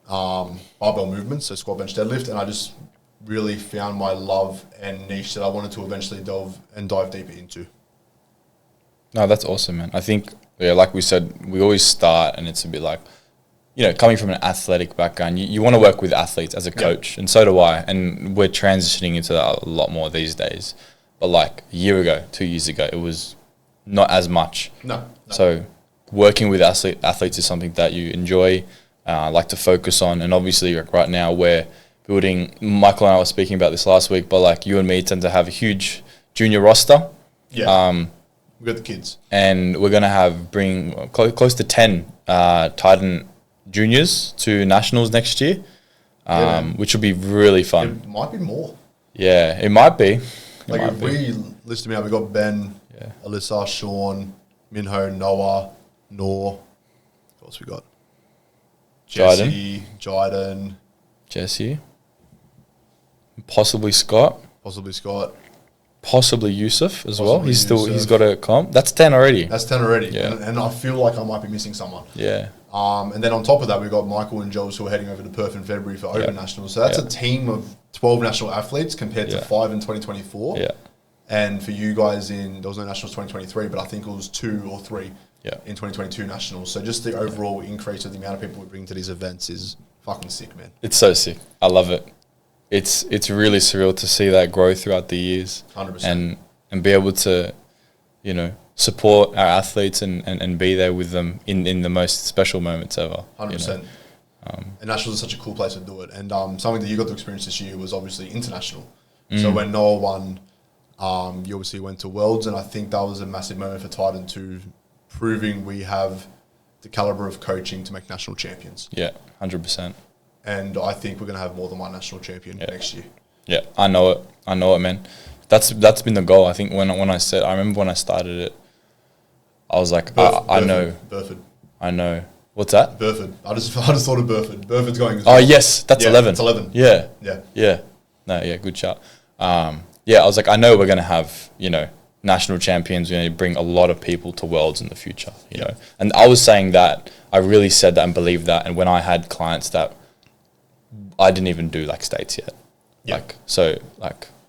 barbell movements, so squat, bench, deadlift, and I just really found my love and niche that I wanted to eventually dive deeper into. No, that's awesome, man. I think, yeah, like we said, we always start, and it's a bit like, you know, coming from an athletic background, you want to work with athletes as a coach, and so do I, and we're transitioning into that a lot more these days. But like a year ago, 2 years ago, it was not as much. No. So working with athletes is something that you enjoy, like to focus on, and obviously like right now we're building, Michael and I were speaking about this last week, but like you and me tend to have a huge junior roster. Yeah. We've got the kids. And we're going to bring close to 10 Titan juniors to nationals next year, which will be really fun. It might be more. Yeah, it might be. If we list them out, we've got Ben, Alyssa, Sean, Minho, Noah, Noor. What else we got? Jesse, Jesse. Possibly Scott. Possibly Yusuf as well. He's got a comp. That's 10 already. Yeah. And I feel like I might be missing someone. Yeah. And then on top of that, we've got Michael and Jules who are heading over to Perth in February for Open Nationals. So that's a team of 12 national athletes compared to 5 in 2024. Yeah. And for you guys there was no Nationals 2023, but I think it was 2 or 3 in 2022 Nationals. So just the overall increase of the amount of people we bring to these events is fucking sick, man. It's so sick. I love it. It's really surreal to see that grow throughout the years. 100%. And be able to, you know, support our athletes and be there with them in the most special moments ever. 100%. You know? And Nationals is such a cool place to do it. And something that you got to experience this year was obviously international. So when Noah won, you obviously went to Worlds, and I think that was a massive moment for Titan 2, proving we have the caliber of coaching to make national champions. Yeah, 100%. And I think we're going to have more than one national champion next year. Yeah, I know it, man. That's been the goal. I think I remember when I started it, I was like, I know. Burford. I know. What's that? Burford. I just thought of Burford. Burford's going as well. Oh, yes, that's 11. It's 11. Yeah. Yeah. No, yeah, good shout. I was like, I know we're going to have, you know, national champions. We're going to bring a lot of people to Worlds in the future, you know. And I was saying that, I really said that and believed that. And when I had clients that I didn't even do like states yet.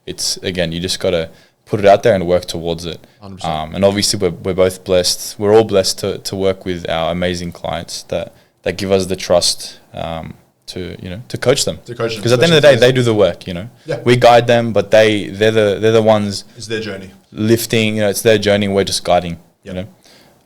It's, again, you just got to put it out there and work towards it. 100%. And obviously we're both blessed. We're all blessed to work with our amazing clients that give us the trust to coach them. Because at the end of the day, they do the work, you know. Yeah. We guide them, but they're the ones. It's their journey. Lifting, you know, it's their journey. We're just guiding, you know.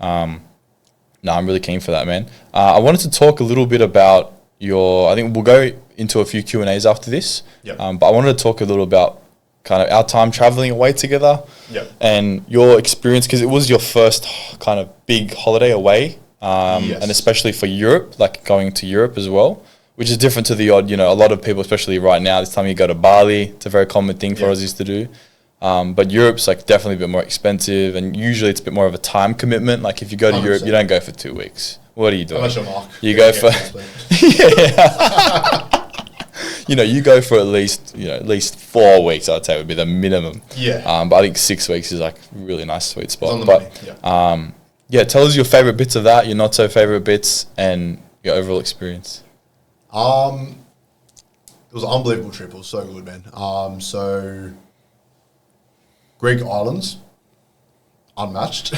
No, I'm really keen for that, man. I wanted to talk a little bit about I think we'll go into a few Q&As after this. Yep. But I wanted to talk a little about kind of our time traveling away together. Yep. And your experience, because it was your first kind of big holiday away, Yes. and especially for Europe, like going to Europe as well. which is different to the odd, a lot of people, especially right now, this time you go to Bali, it's a very common thing for Aussies to do. But Europe's like definitely a bit more expensive, and usually it's a bit more of a time commitment. Like if you go to 100%. Europe, you don't go for 2 weeks. What are you doing? You go for you go for at least 4 weeks. I'd say would be the minimum. Yeah. But I think 6 weeks is like a really nice sweet spot. But tell us your favorite bits of that, your not so favorite bits, and your overall experience. It was an unbelievable trip. It was so good, man. So Greek islands, unmatched.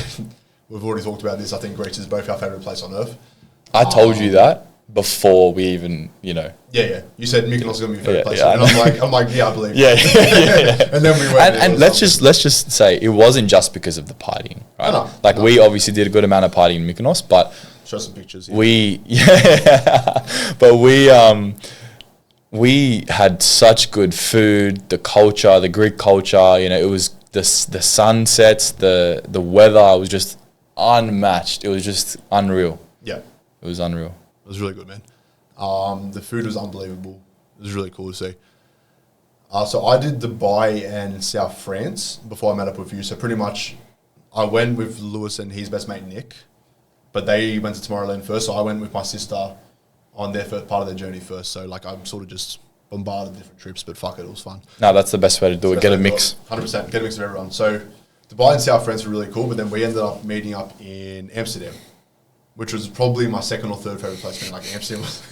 We've already talked about this. I think Greece is both our favourite place on earth. I told you that before we even, Yeah. You said Mykonos is going to be your favourite place. And I'm like, yeah, I believe yeah. And then we went. And let's just say it wasn't just because of the partying, right? No, we obviously did a good amount of partying in Mykonos, but show some pictures. We had such good food, the culture, the Greek culture. It was the sunsets, the weather was just unmatched. It was just unreal. Yeah, it was unreal. It was really good, man. The food was unbelievable. It was really cool to see. So I did Dubai and South France before I met up with you. So pretty much, I went with Lewis and his best mate Nick, but they went to Tomorrowland first. So I went with my sister on their first part of their journey first. So like I'm sort of just bombarded different trips, but fuck it, it was fun. No, that's the best way to do it. Get a mix. 100%. Get a mix of everyone. So Dubai and South France were really cool, but then we ended up meeting up in Amsterdam, which was probably my second or third favourite place. Man. Like Amsterdam was...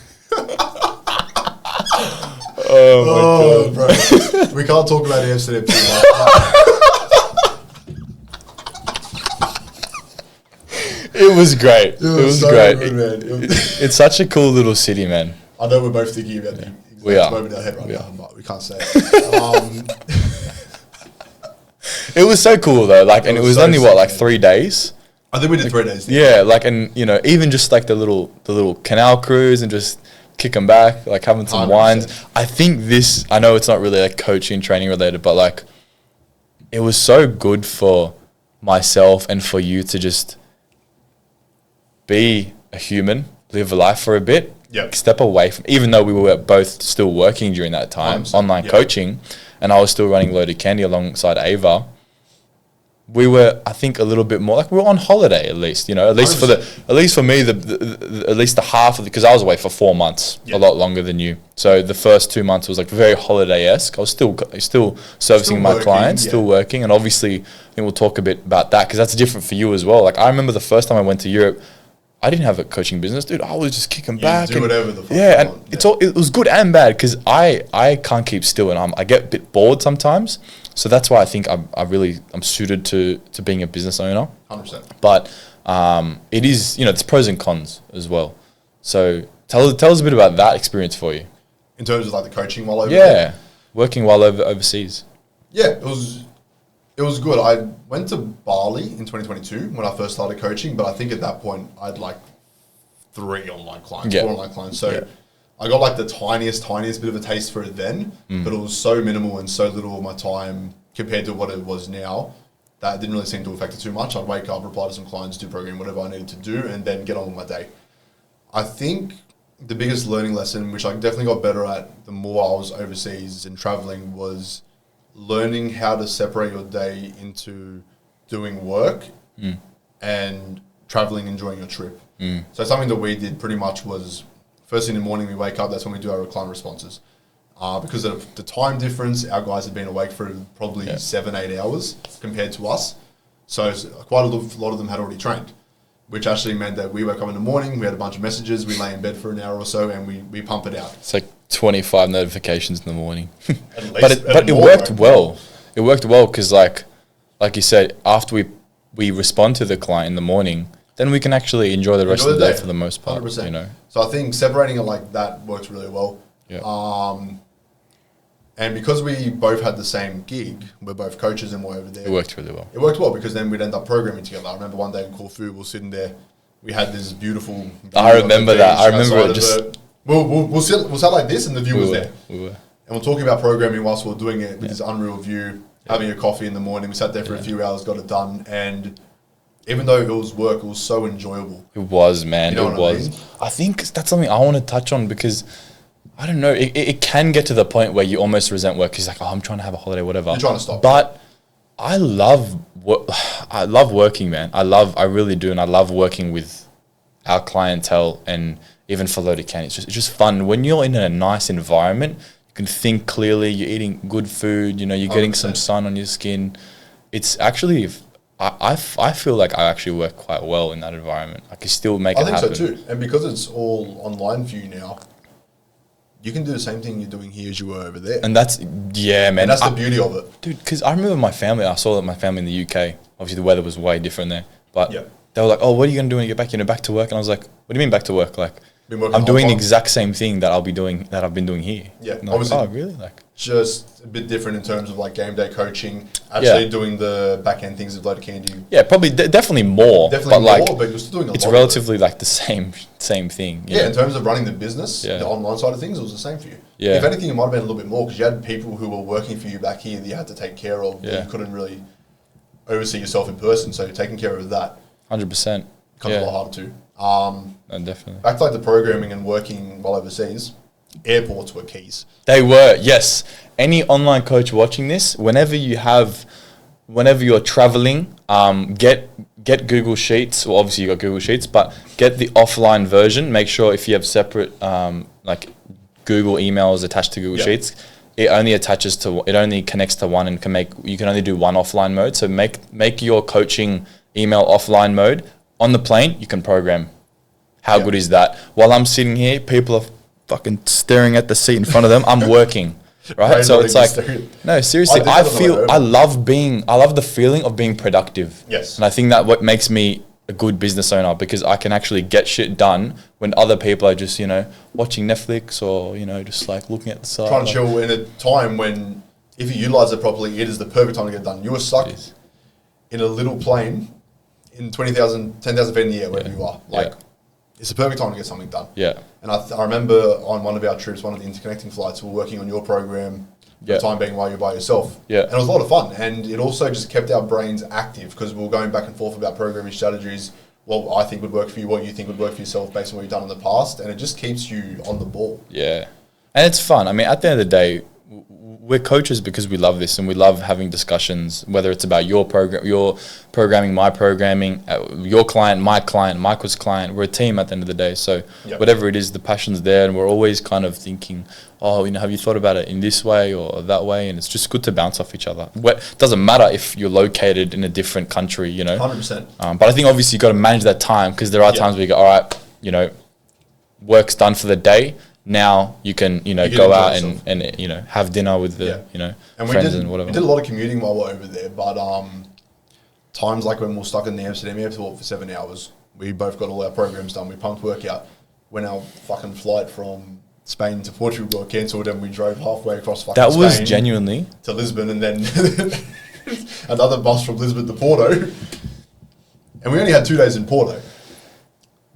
oh my God. Bro. We can't talk about Amsterdam too much. It was great. It was so great. Good, man. It's such a cool little city, man. I know we're both thinking about the exact moment in our head right now, but we can't say it. It was so cool though, and it was only 3 days. I think we did 3 days. Yeah, even just the little canal cruise and just kicking back, having some 100%. Wines. I think I know it's not really coaching, training related, but it was so good for myself and for you to just be a human, live a life for a bit, step away from, even though we were both still working during that time, online coaching, and I was still running Loaded Candy alongside Ava. We were, I think, a little bit more we were on holiday at least, at least 100%. For me, at least the half of because I was away for 4 months, a lot longer than you. So the first 2 months was very holiday-esque. I was still servicing my clients, still working, and obviously, I think we'll talk a bit about that because that's different for you as well. I remember the first time I went to Europe, I didn't have a coaching business, dude. I was just kicking back. Do whatever the fuck you want. It was good and bad because I can't keep still and I get a bit bored sometimes. So that's why I think I'm suited to being a business owner. 100%. But it is, there's pros and cons as well. So tell us a bit about that experience for you. In terms of the coaching while over there? Yeah, working while overseas. Yeah, it was good. I went to Bali in 2022 when I first started coaching, but I think at that point I had 3 online clients, 4 online clients. So I got the tiniest bit of a taste for it then, but it was so minimal and so little of my time compared to what it was now that it didn't really seem to affect it too much. I'd wake up, reply to some clients, do programming, whatever I needed to do, and then get on with my day. I think the biggest learning lesson, which I definitely got better at the more I was overseas and traveling, was learning how to separate your day into doing work and traveling, enjoying your trip. So something that we did pretty much was first thing in the morning we wake up, that's when we do our client responses. Because of the time difference, our guys had been awake for probably 7-8 hours compared to us. So quite a lot of them had already trained, which actually meant that we woke up in the morning, we had a bunch of messages, we lay in bed for an hour or so, and we pump it out. It's 25 notifications in the morning. But it worked well. It worked well because, like you said, after we respond to the client in the morning, then we can actually enjoy the rest of the day for the most part. 100%. So I think separating it like that works really well. Yeah. And because we both had the same gig, we're both coaches and we're over there. It worked really well. It worked well because then we'd end up programming together. I remember one day in Corfu, we were sitting there. We had this beautiful. I remember that. I remember it just. We'll sit like this, and the view was there. We were. And we're talking about programming whilst we're doing it with this unreal view, having a coffee in the morning. We sat there for a few hours, got it done, and even though it was work, it was so enjoyable. It was, man. You know it was. I think that's something I want to touch on because I don't know. It can get to the point where you almost resent work. Because like, oh, I'm trying to have a holiday, whatever. You're trying to stop. But I love working, man. I really do, and I love working with our clientele, and even for Loaded Can. It's just fun when you're in a nice environment. You can think clearly. You're eating good food. You know, you're getting 100%. Some sun on your skin. It's actually. I feel like I actually work quite well in that environment. I can still make it happen. I think so too. And because it's all online for you now, you can do the same thing you're doing here as you were over there. And that's, yeah, man. And that's the beauty of it. Dude, because I remember my family, I saw that my family in the UK, obviously the weather was way different there. But they were like, oh, what are you going to do when you get back? You know, back to work? And I was like, what do you mean back to work? Like, I'm doing the exact same thing that I've been doing here. Yeah. And obviously. Like, oh, really? Like, just a bit different in terms of like game day coaching, actually doing the back end things of Loaded Candy. Yeah, probably definitely more. Definitely more, like, but you're still doing a lot. It's relatively like the same thing. Yeah, know? In terms of running the business, the online side of things, it was the same for you. Yeah. If anything, it might have been a little bit more because you had people who were working for you back here that you had to take care of. Yeah. You couldn't really oversee yourself in person, so taking care of that 100% comes a lot harder too. No, definitely. Back to like the programming and working while overseas, airports were keys. They were, yes. Any online coach watching this, whenever you're traveling, get Google Sheets. Well, obviously you got Google Sheets, but get the offline version. Make sure if you have separate like Google emails attached to Google Sheets, it only connects to one and you can only do one offline mode. So make your coaching email offline mode. On the plane, you can program. How good is that? While I'm sitting here, people are fucking staring at the seat in front of them. I'm working, right? So it's like, no, seriously, I love the feeling of being productive. Yes. And I think that what makes me a good business owner, because I can actually get shit done when other people are just, you know, watching Netflix or, you know, just like looking at the side. Trying to chill in a time when, if you utilize it properly, it is the perfect time to get done. You were stuck in a little plane in 10,000 feet in the air, wherever you are. Like, it's the perfect time to get something done. Yeah. And I remember on one of our trips, one of the interconnecting flights, we were working on your program, the time being while you're by yourself. Yeah. And it was a lot of fun. And it also just kept our brains active because we were going back and forth about programming strategies, what I think would work for you, what you think would work for yourself based on what you've done in the past. And it just keeps you on the ball. Yeah. And it's fun. I mean, at the end of the day, we're coaches because we love this and we love having discussions, whether it's about your programming, my programming, your client, Michael's client. We're a team at the end of the day. So whatever it is, the passion's there, and we're always kind of thinking, oh, you know, have you thought about it in this way or that way? And it's just good to bounce off each other. It doesn't matter if you're located in a different country, you know. 100%. But I think obviously you've got to manage that time, because there are times where you go, all right, you know, work's done for the day. Now you can, you know, go out and you know, have dinner with the, you know, and friends and whatever. We did a lot of commuting while we're over there, but times like when we're stuck in the Amsterdam airport for 7 hours, we both got all our programs done. We pumped workout. When our fucking flight from Spain to Portugal got cancelled, and we drove halfway across fucking Spain. That was genuinely to Lisbon, and then another bus from Lisbon to Porto, and we only had 2 days in Porto,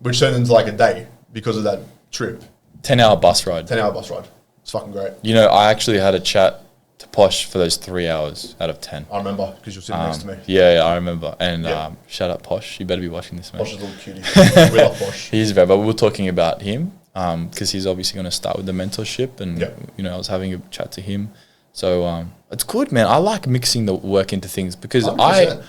which turned into like a day because of that trip. 10-hour bus ride. 10-hour bus ride. It's fucking great. You know, I actually had a chat to Posh for those 3 hours out of 10. I remember, because you're sitting next to me. Yeah, I remember. And shout out Posh. You better be watching this, man. Posh is a little cutie. We love Posh. He's very, but we were talking about him because he's obviously going to start with the mentorship. And, you know, I was having a chat to him. So it's good, man. I like mixing the work into things because 100%.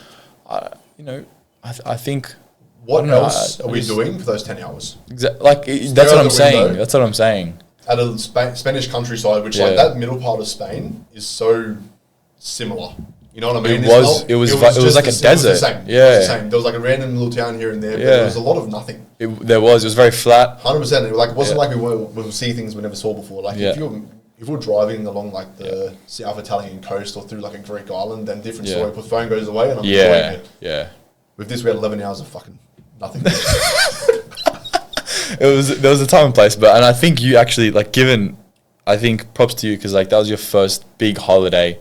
You know, I think... What else are we doing for those 10 hours? Like, that's what I'm saying. That's what I'm saying. At a Spanish countryside, which like that middle part of Spain is so similar. You know what I mean? It was like a desert. It was the same. Yeah. It was the same. There was like a random little town here and there, but there was a lot of nothing. It was very flat. 100%. It wasn't like we would see things we never saw before. Like if we're driving along like the South Italian coast or through like a Greek island, then different story. But the phone goes away and I'm enjoying it. Yeah. With this, we had 11 hours of fucking nothing. There was a time and place, and I think you actually I think props to you because like that was your first big holiday,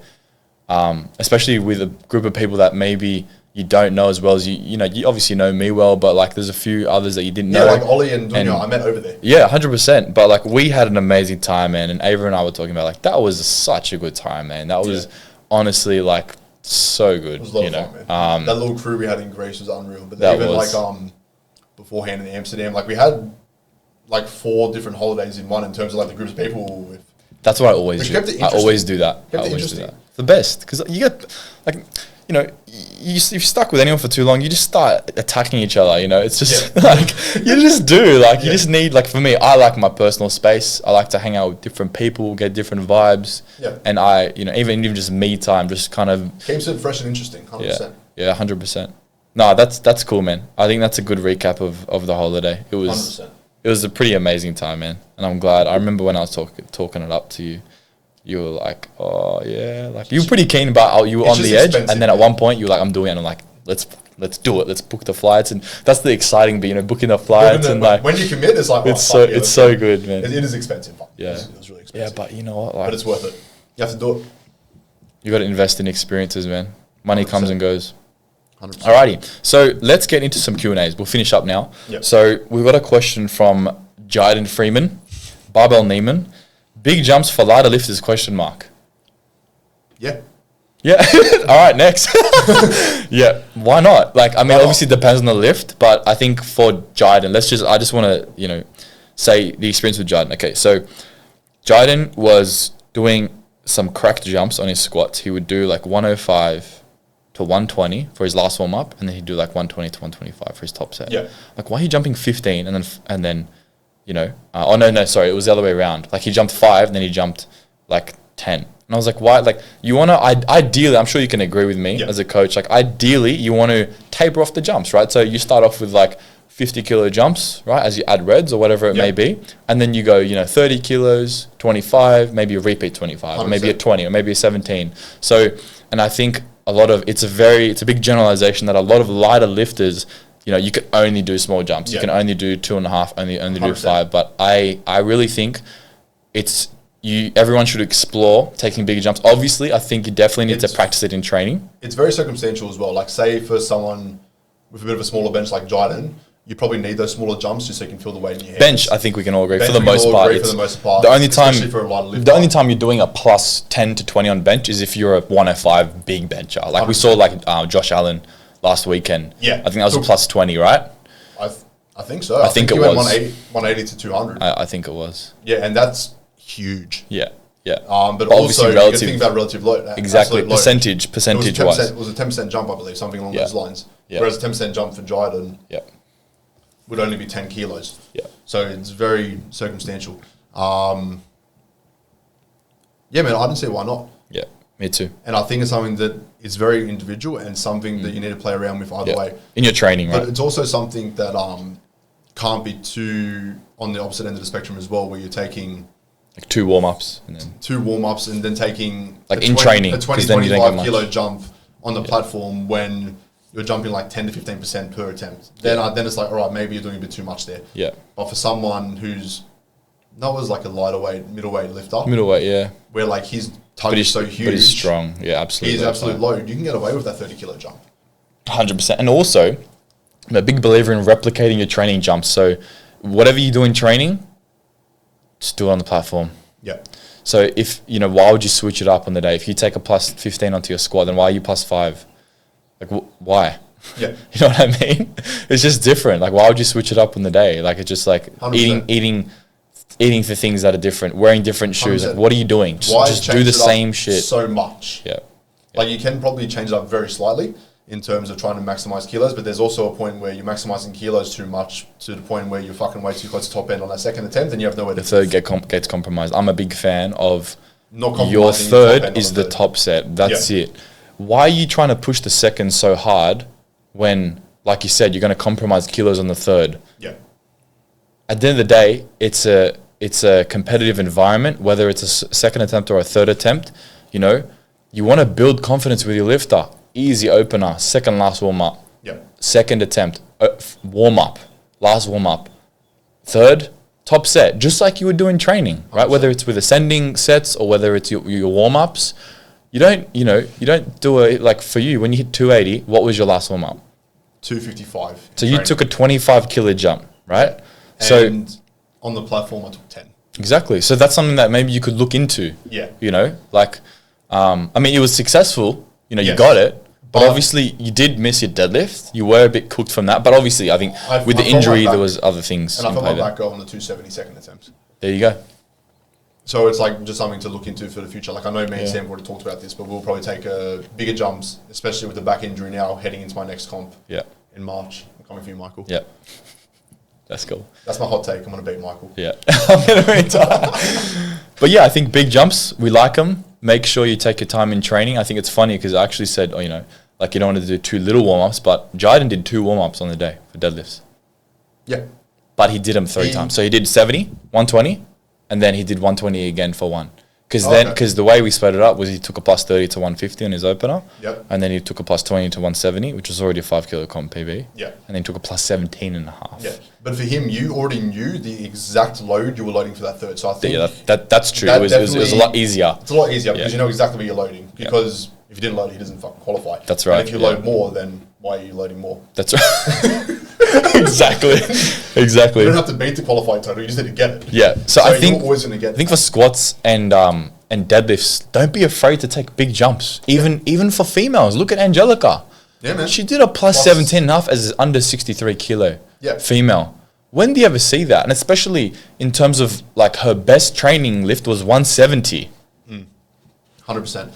especially with a group of people that maybe you don't know as well as you know. You obviously know me well, but like there's a few others that you didn't know. Yeah, like Ollie and Dunya, I met over there. Yeah, 100%. But like we had an amazing time, man. And Ava and I were talking about like that was such a good time, man. That was honestly like so good. It was a lot of fun, man. That little crew we had in Greece was unreal. But even like beforehand in Amsterdam, like we had like 4 different holidays in one in terms of like the groups of people we were with. That's what I always Which do. kept it I always interesting. do that. I Kept it always do interesting. that. It's the best because you get like, you know, if you're stuck with anyone for too long, you just start attacking each other. You know, it's just like you just do. Like you just need like for me, I like my personal space. I like to hang out with different people, get different vibes. Yeah. And I, you know, even just me time, just kind of Keeps it fresh and interesting, 100%. yeah, 100%. No, that's cool, man. I think that's a good recap of the holiday. It was 100%. it was a pretty amazing time, man. And I'm glad. I remember when I was talking it up to you. You were like, oh yeah, like you were pretty keen about. You were It's on just the edge, expensive, and then at man. one point you were like, I'm doing it. And I'm like, let's do it. Let's book the flights, and that's the exciting bit, you know, booking the flights and like when you commit, it's like, it's so good, man. It is expensive. But Yeah. it was really Yeah, expensive. but you know what? But Like, it's worth it. You have to do it. you got to invest in experiences, man. Money comes 100%. and goes. 100%. Alrighty, so let's get into some Q&As. We'll finish up now. Yep. So we've got a question from Jaden Freeman, Barbell Neiman. Big jumps for lighter lifters, question mark. Yeah. Yeah. All right, next. Yeah, why not? Like, I mean, Why obviously it depends on the lift, but I think for Jaden, I just want to, you know, say the experience with Jaden. Okay, so Jaden was doing some cracked jumps on his squats. He would do like 105 to 120 for his last warm up, and then he'd do like 120 to 125 for his top set. Yeah. Like, why are you jumping 15 and then, you know, oh no, sorry, it was the other way around. Like, he jumped 5, and then he jumped like 10. And I was like, why? Like, you want to, ideally, I'm sure you can agree with me Yeah. as a coach, like, ideally, you want to taper off the jumps, right? So you start off with like 50 kilo jumps, right, as you add reds or whatever it Yeah. may be. And then you go, you know, 30 kilos, 25, maybe a repeat 25, or maybe a 100%. 20, or maybe a 17. So, and I think it's a big generalization that a lot of lighter lifters, you know, you can only do small jumps. You Yeah. can only do 2.5, only do 100%. 5. But I really think everyone should explore taking bigger jumps. Obviously, I think you definitely need to practice it in training. It's very circumstantial as well. Like, say for someone with a bit of a smaller bench like Jaden, you probably need those smaller jumps just so you can feel the weight in your hands. Bench, I think we can all agree. Bench For the we can most all part, agree for it's the most part, the only time especially for a lighter lifter. the only time you're doing a plus 10 to 20 on bench is if you're a 105 big bencher. Like we saw, like Josh Allan last weekend. Yeah. I think that was a plus 20, right? I think so. I think it he went was. 180 to 200. I think it was. Yeah, and that's huge. Yeah, yeah. But obviously also, you relative- can think about relative load. Exactly, absolute load. percentage wise. It was a 10% jump, I believe, something along Yeah. those lines. Yeah. Whereas a 10% jump for Jaden Yeah, would only be 10 kilos. yeah. So it's very circumstantial. Yeah, man, I don't see why not. Yeah, me too. And I think it's something that is very individual and something that you need to play around with either Yeah. way. In your training, But right? it's also something that can't be too on the opposite end of the spectrum as well, where you're taking Like 2 warm-ups and then 2 warm-ups and then taking Like in training, a 'cause 20, then you don't get 25 kilo much. jump on the platform when you're jumping like 10 to 15% per attempt. Then it's like, all right, maybe you're doing a bit too much there. yeah, But for someone who's not as like a lighter weight, middleweight lifter, middleweight, yeah. where like his But tug is he's so huge, But he's strong. Yeah, absolutely. he's absolute load, you can get away with that 30 kilo jump. 100%. And also, I'm a big believer in replicating your training jumps. So whatever you do in training, just do it on the platform. Yeah. So if, you know, why would you switch it up on the day? If you take a plus 15 onto your squat, then why are you plus 5? Like, why? Yeah. You know what I mean? It's just different. Like, why would you switch it up on the day? Like, it's just like 100%. eating for things that are different, wearing different shoes. Like, 100%. what are you doing? Just do change the it up same shit. so much? Yeah. Like, you can probably change it up very slightly in terms of trying to maximize kilos, but there's also a point where you're maximizing kilos too much to the point where you're fucking way too close to top end on that second attempt and you have nowhere to The third gets compromised. I'm a big fan of not compromising your top end third on is the third. top set. That's Yeah. it. Why are you trying to push the second so hard when, like you said, you're going to compromise kilos on the third? Yeah. At the end of the day, it's a competitive environment, whether it's a second attempt or a third attempt. You know, you want to build confidence with your lifter. Easy opener, second last warm up, Yeah. second attempt, warm up, last warm up, third top set, just like you would do in training, right? 100%. Whether it's with ascending sets or whether it's your warm ups, you don't do it like for you when you hit 280. What was your last warm up? 255. So you took a 25 kilo jump, right? So And on the platform, I took 10. exactly. So that's something that maybe you could look into. Yeah. You know, like, I mean, it was successful. You know, you Yes. got it, But obviously, you did miss your deadlift. You were a bit cooked from that. But obviously, I think with the injury, there was other things. And I felt my back go on the 270 second attempt. There you go. So it's like just something to look into for the future. Like I know me and Sam already talked about this, but we'll probably take bigger jumps, especially with the back injury now, heading into my next comp. Yeah. In March. I'm coming for you, Michael. Yeah. That's cool. That's my hot take. I'm going to beat Michael. Yeah. I'm going to beat But yeah, I think big jumps, we like them. Make sure you take your time in training. I think it's funny because I actually said, you don't want to do 2 little warm-ups, but Jayden did 2 warm-ups on the day for deadlifts. Yeah. But he did them 3 times. So he did 70, 120, and then he did 120 again for 1. Because the way we split it up was he took a plus 30 to 150 on his opener. Yep. And then he took a plus 20 to 170, which was already a 5 kilo comp PB. Yeah. And then he took a plus 17 and a half. Yeah. But for him, you already knew the exact load you were loading for that third. So I think that's true. It was a lot easier. It's a lot easier because you know exactly what you're loading. Because if you didn't load it, he doesn't fucking qualify. That's right. And if you load more, then why are you loading more? That's right. Exactly. You don't have to beat the qualified total. You just need to get it. Yeah. So I think you're always going to get. I think for squats and deadlifts, don't be afraid to take big jumps. Even for females, look at Angelica. Yeah, man. She did a plus 17 and a half as under 63 kilo. Yeah. Female. When do you ever see that? And especially in terms of like her best training lift was 170. 100%.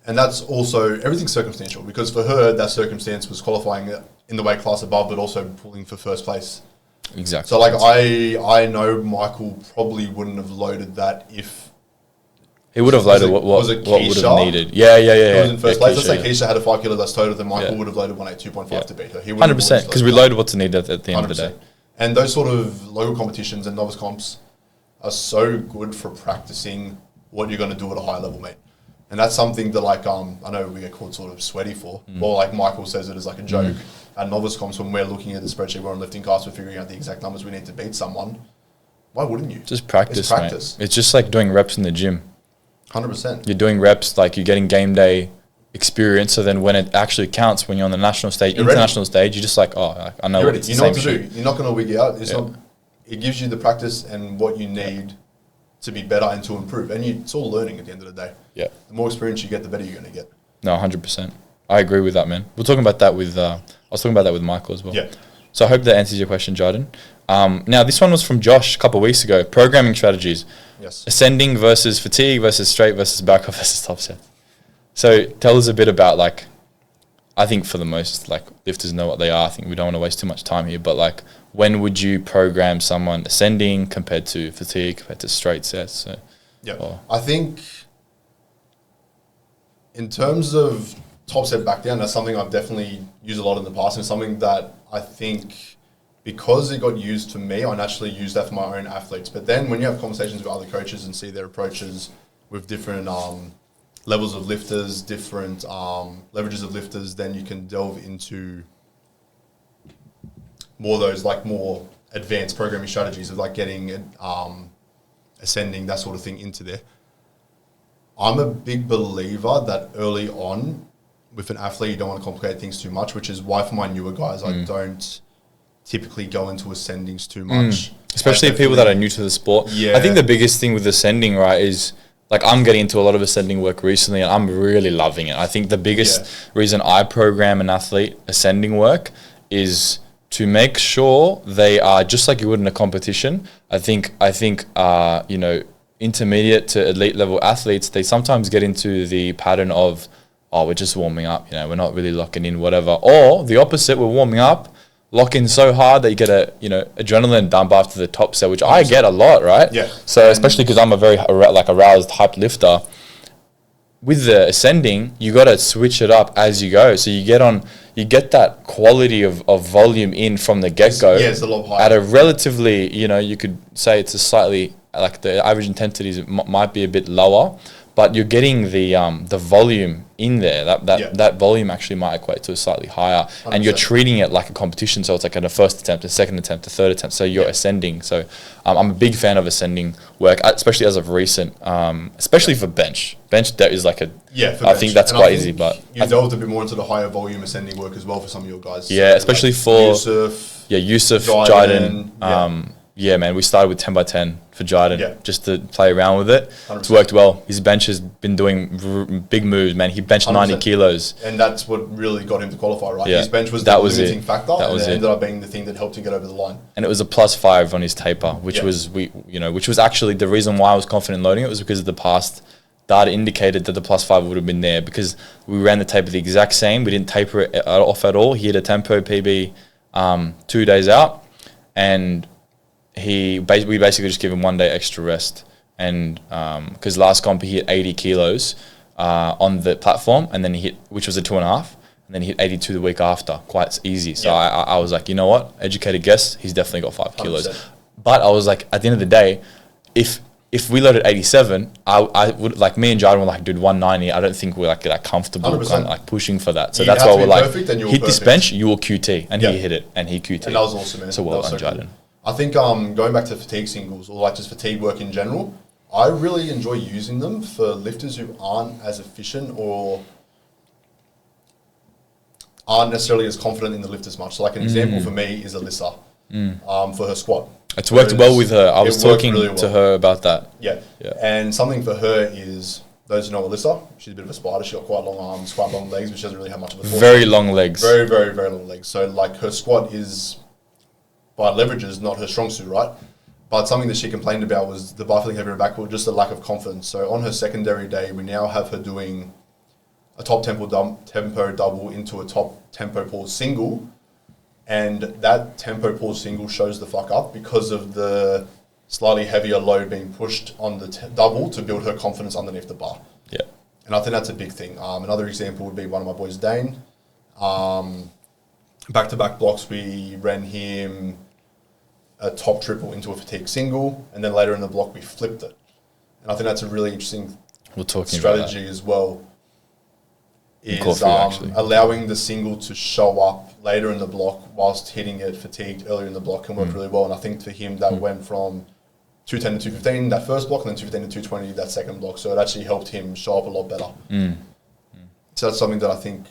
And that's also, everything's circumstantial because for her, that circumstance was qualifying in the weight class above, but also pulling for first place. Exactly. So like I know Michael probably wouldn't have loaded that if he would have loaded what would have needed. Yeah. He was in first place. Let's say Keisha had a 5 kilo less total, then Michael would have loaded 182.5 to beat her. 100%, because we loaded what's needed at the end 100%. Of the day. And those sort of local competitions and novice comps are so good for practicing what you're going to do at a high level, mate. And that's something that like I know we get called sort of sweaty for. Well, like Michael says it as like a joke. At novice comps, when we're looking at the spreadsheet, we're on lifting casts, we're figuring out the exact numbers we need to beat someone. Why wouldn't you? Just practice, mate. It's just like doing reps in the gym. 100%. You're doing reps, like you're getting game day experience. So then when it actually counts, when you're on the national stage, international stage, you're just like, oh, I know it's the same shit. You know what to do. You're not going to wig out. It gives you the practice and what you need to be better and to improve. And it's all learning at the end of the day. Yeah. The more experience you get, the better you're going to get. No, 100%. I agree with that, man. We're talking about that with, I was talking about that with Michael as well. Yeah. So I hope that answers your question, Jayden. Now, this one was from Josh a couple of weeks ago. Programming strategies. Yes. Ascending versus fatigue versus straight versus back off versus top set. So tell us a bit about, like, I think for the most, like, lifters know what they are. I think we don't want to waste too much time here. But, like, when would you program someone ascending compared to fatigue, compared to straight sets? So, yeah. I think in terms of top set back down, that's something I've definitely used a lot in the past, and something that I think because it got used for me, I naturally use that for my own athletes. But then when you have conversations with other coaches and see their approaches with different levels of lifters, different leverages of lifters, then you can delve into more of those like more advanced programming strategies of like getting ascending, that sort of thing into there. I'm a big believer that early on with an athlete, you don't want to complicate things too much, which is why for my newer guys, I don't typically go into ascendings too much. Especially people that are new to the sport. Yeah. I think the biggest thing with ascending, right, is like I'm getting into a lot of ascending work recently and I'm really loving it. I think the biggest reason I program an athlete ascending work is to make sure they are just like you would in a competition. I think you know, intermediate to elite level athletes, they sometimes get into the pattern of, oh, we're just warming up, you know, we're not really locking in, whatever. Or the opposite, we're warming up, lock in so hard that you get a, you know, adrenaline dump after the top set, which I get a lot, right? Yeah. So especially because I'm a very aroused, hyped lifter. With the ascending, you got to switch it up as you go. So you get that quality of volume in from the get-go. Yeah, it's a lot higher. At a relatively, you know, you could say it's a slightly, like the average intensities might be a bit lower, but you're getting the volume in there. That volume actually might equate to a slightly higher, 100%. And you're treating it like a competition. So it's like a first attempt, a second attempt, a third attempt. So you're ascending. So I'm a big fan of ascending work, especially as of recent, especially for bench. Bench that is like a I think that's quite easy. But you delved a bit more into the higher volume ascending work as well for some of your guys. Yeah, so especially like for Yusuf, Jayden. yeah, man, we started with 10 by 10 for Jardin just to play around with it. 100%. It's worked well. His bench has been doing big moves, man. He benched 90 kilos. And that's what really got him to qualify, right? Yeah. His bench was the limiting factor, and it ended up being the thing that helped him get over the line. And it was a +5 on his taper, which was actually the reason why I was confident in loading it, was because the past data indicated that the +5 would have been there, because we ran the taper the exact same. We didn't taper it off at all. He had a tempo PB 2 days out, and we basically just give him 1 day extra rest. And because last comp he hit 80 kilos on the platform, and then he hit, which was a 2.5, and then he hit 82 the week after, quite easy. So I was like, you know what, educated guess, he's definitely got 5 kilos. 100%. But I was like, at the end of the day, if we loaded 87, I would, like, me and Jardin were like, dude, 190. I don't think we're like that comfortable, kind of like pushing for that. So that's why we're like, hit this bench, you will QT, and he hit it, and he QT. And that was awesome, man. So well done, Jardin. Cool. I think going back to fatigue singles, or like just fatigue work in general, I really enjoy using them for lifters who aren't as efficient or aren't necessarily as confident in the lift as much. So like an example for me is Alyssa for her squat. It's worked well with her. I was talking to her about that. Yeah. And something for her is, those who know Alyssa, she's a bit of a spider. She's got quite long arms, quite long legs, but she doesn't really have much of a Very long legs. Very, very, very long legs. So like her squat is, by leverages, not her strong suit, right? But something that she complained about was the bar feeling heavier back, just a lack of confidence. So on her secondary day, we now have her doing a top tempo double into a top tempo pause single. And that tempo pause single shows the fuck up because of the slightly heavier load being pushed on the double to build her confidence underneath the bar. Yeah. And I think that's a big thing. Another example would be one of my boys, Dane. Back-to-back blocks, we ran him a top triple into a fatigue single, and then later in the block, we flipped it. And I think that's a really interesting strategy as well, is allowing the single to show up later in the block whilst hitting it fatigued earlier in the block can work really well. And I think for him, that went from 210 to 215 that first block, and then 215 to 220 that second block. So it actually helped him show up a lot better. So that's something that I think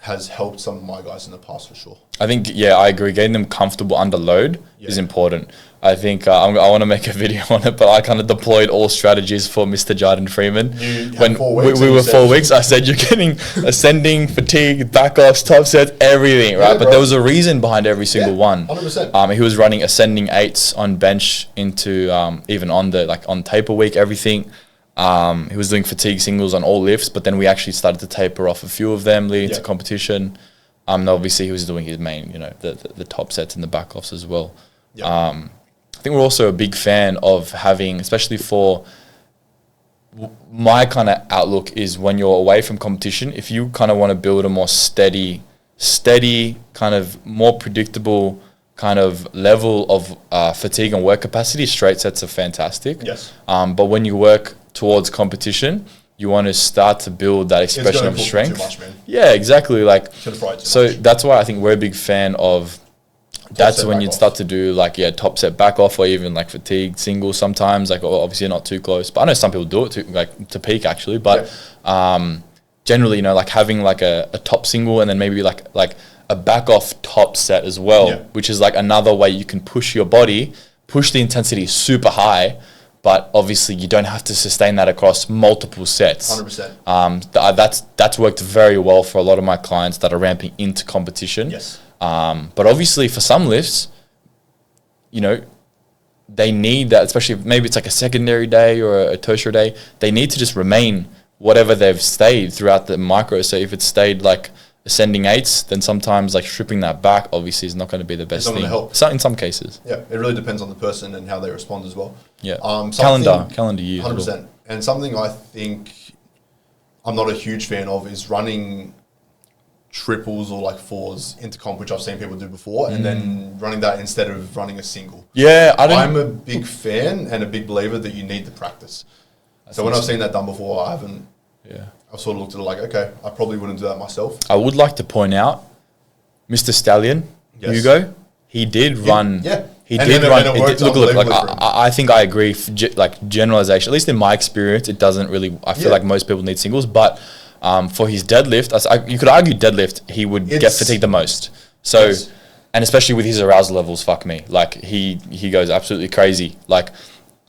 has helped some of my guys in the past for sure. I think, I agree. Getting them comfortable under load is important. I think I want to make a video on it, but I kind of deployed all strategies for Mr. Jardin Freeman. When we were 4 weeks, I said, you're getting ascending, fatigue, back offs, top sets, everything, right? But there was a reason behind every single one. 100%. He was running ascending 8s on bench into even on on taper week, everything. He was doing fatigue singles on all lifts, but then we actually started to taper off a few of them leading to competition. And obviously he was doing his main, the top sets and the back offs as well. I think we're also a big fan of having, especially for my kind of outlook is when you're away from competition, if you kind of want to build a more steady, kind of more predictable kind of level of fatigue and work capacity, straight sets are fantastic. Yes. But when you work towards competition, you want to start to build that expression of strength. Too much, man. Yeah, exactly. So much. that's why I think we're a big fan of. That's when you'd start to do top set back off, or even like fatigue singles sometimes. Obviously not too close, but I know some people do it to peak actually. But generally, having a top single and then maybe like a back off top set as well, which is another way you can push your body, push the intensity super high. But obviously, you don't have to sustain that across multiple sets. 100%. That's worked very well for a lot of my clients that are ramping into competition. Yes. But obviously, for some lifts, they need that, especially if maybe it's a secondary day or a tertiary day. They need to just remain whatever they've stayed throughout the micro. So if it's stayed ascending 8s, then sometimes stripping that back obviously is not going to be the best thing. Help. In some cases. Yeah, it really depends on the person and how they respond as well. Yeah. Calendar year. 100%. And something I think I'm not a huge fan of is running triples or 4s into comp, which I've seen people do before, and then running that instead of running a single. Yeah, I'm a big fan and a big believer that you need the practice. So when I've seen that done before, I haven't. Yeah. I've sort of looked at it okay, I probably wouldn't do that myself. I would like to point out, Mr. Stallion, Hugo, he did run. Yeah. He did run. I think I agree. Generalization, at least in my experience, it doesn't really. I feel like most people need singles, but for his deadlift, you could argue deadlift, he would get fatigued the most. So and especially with his arousal levels, fuck me. Like he goes absolutely crazy. Like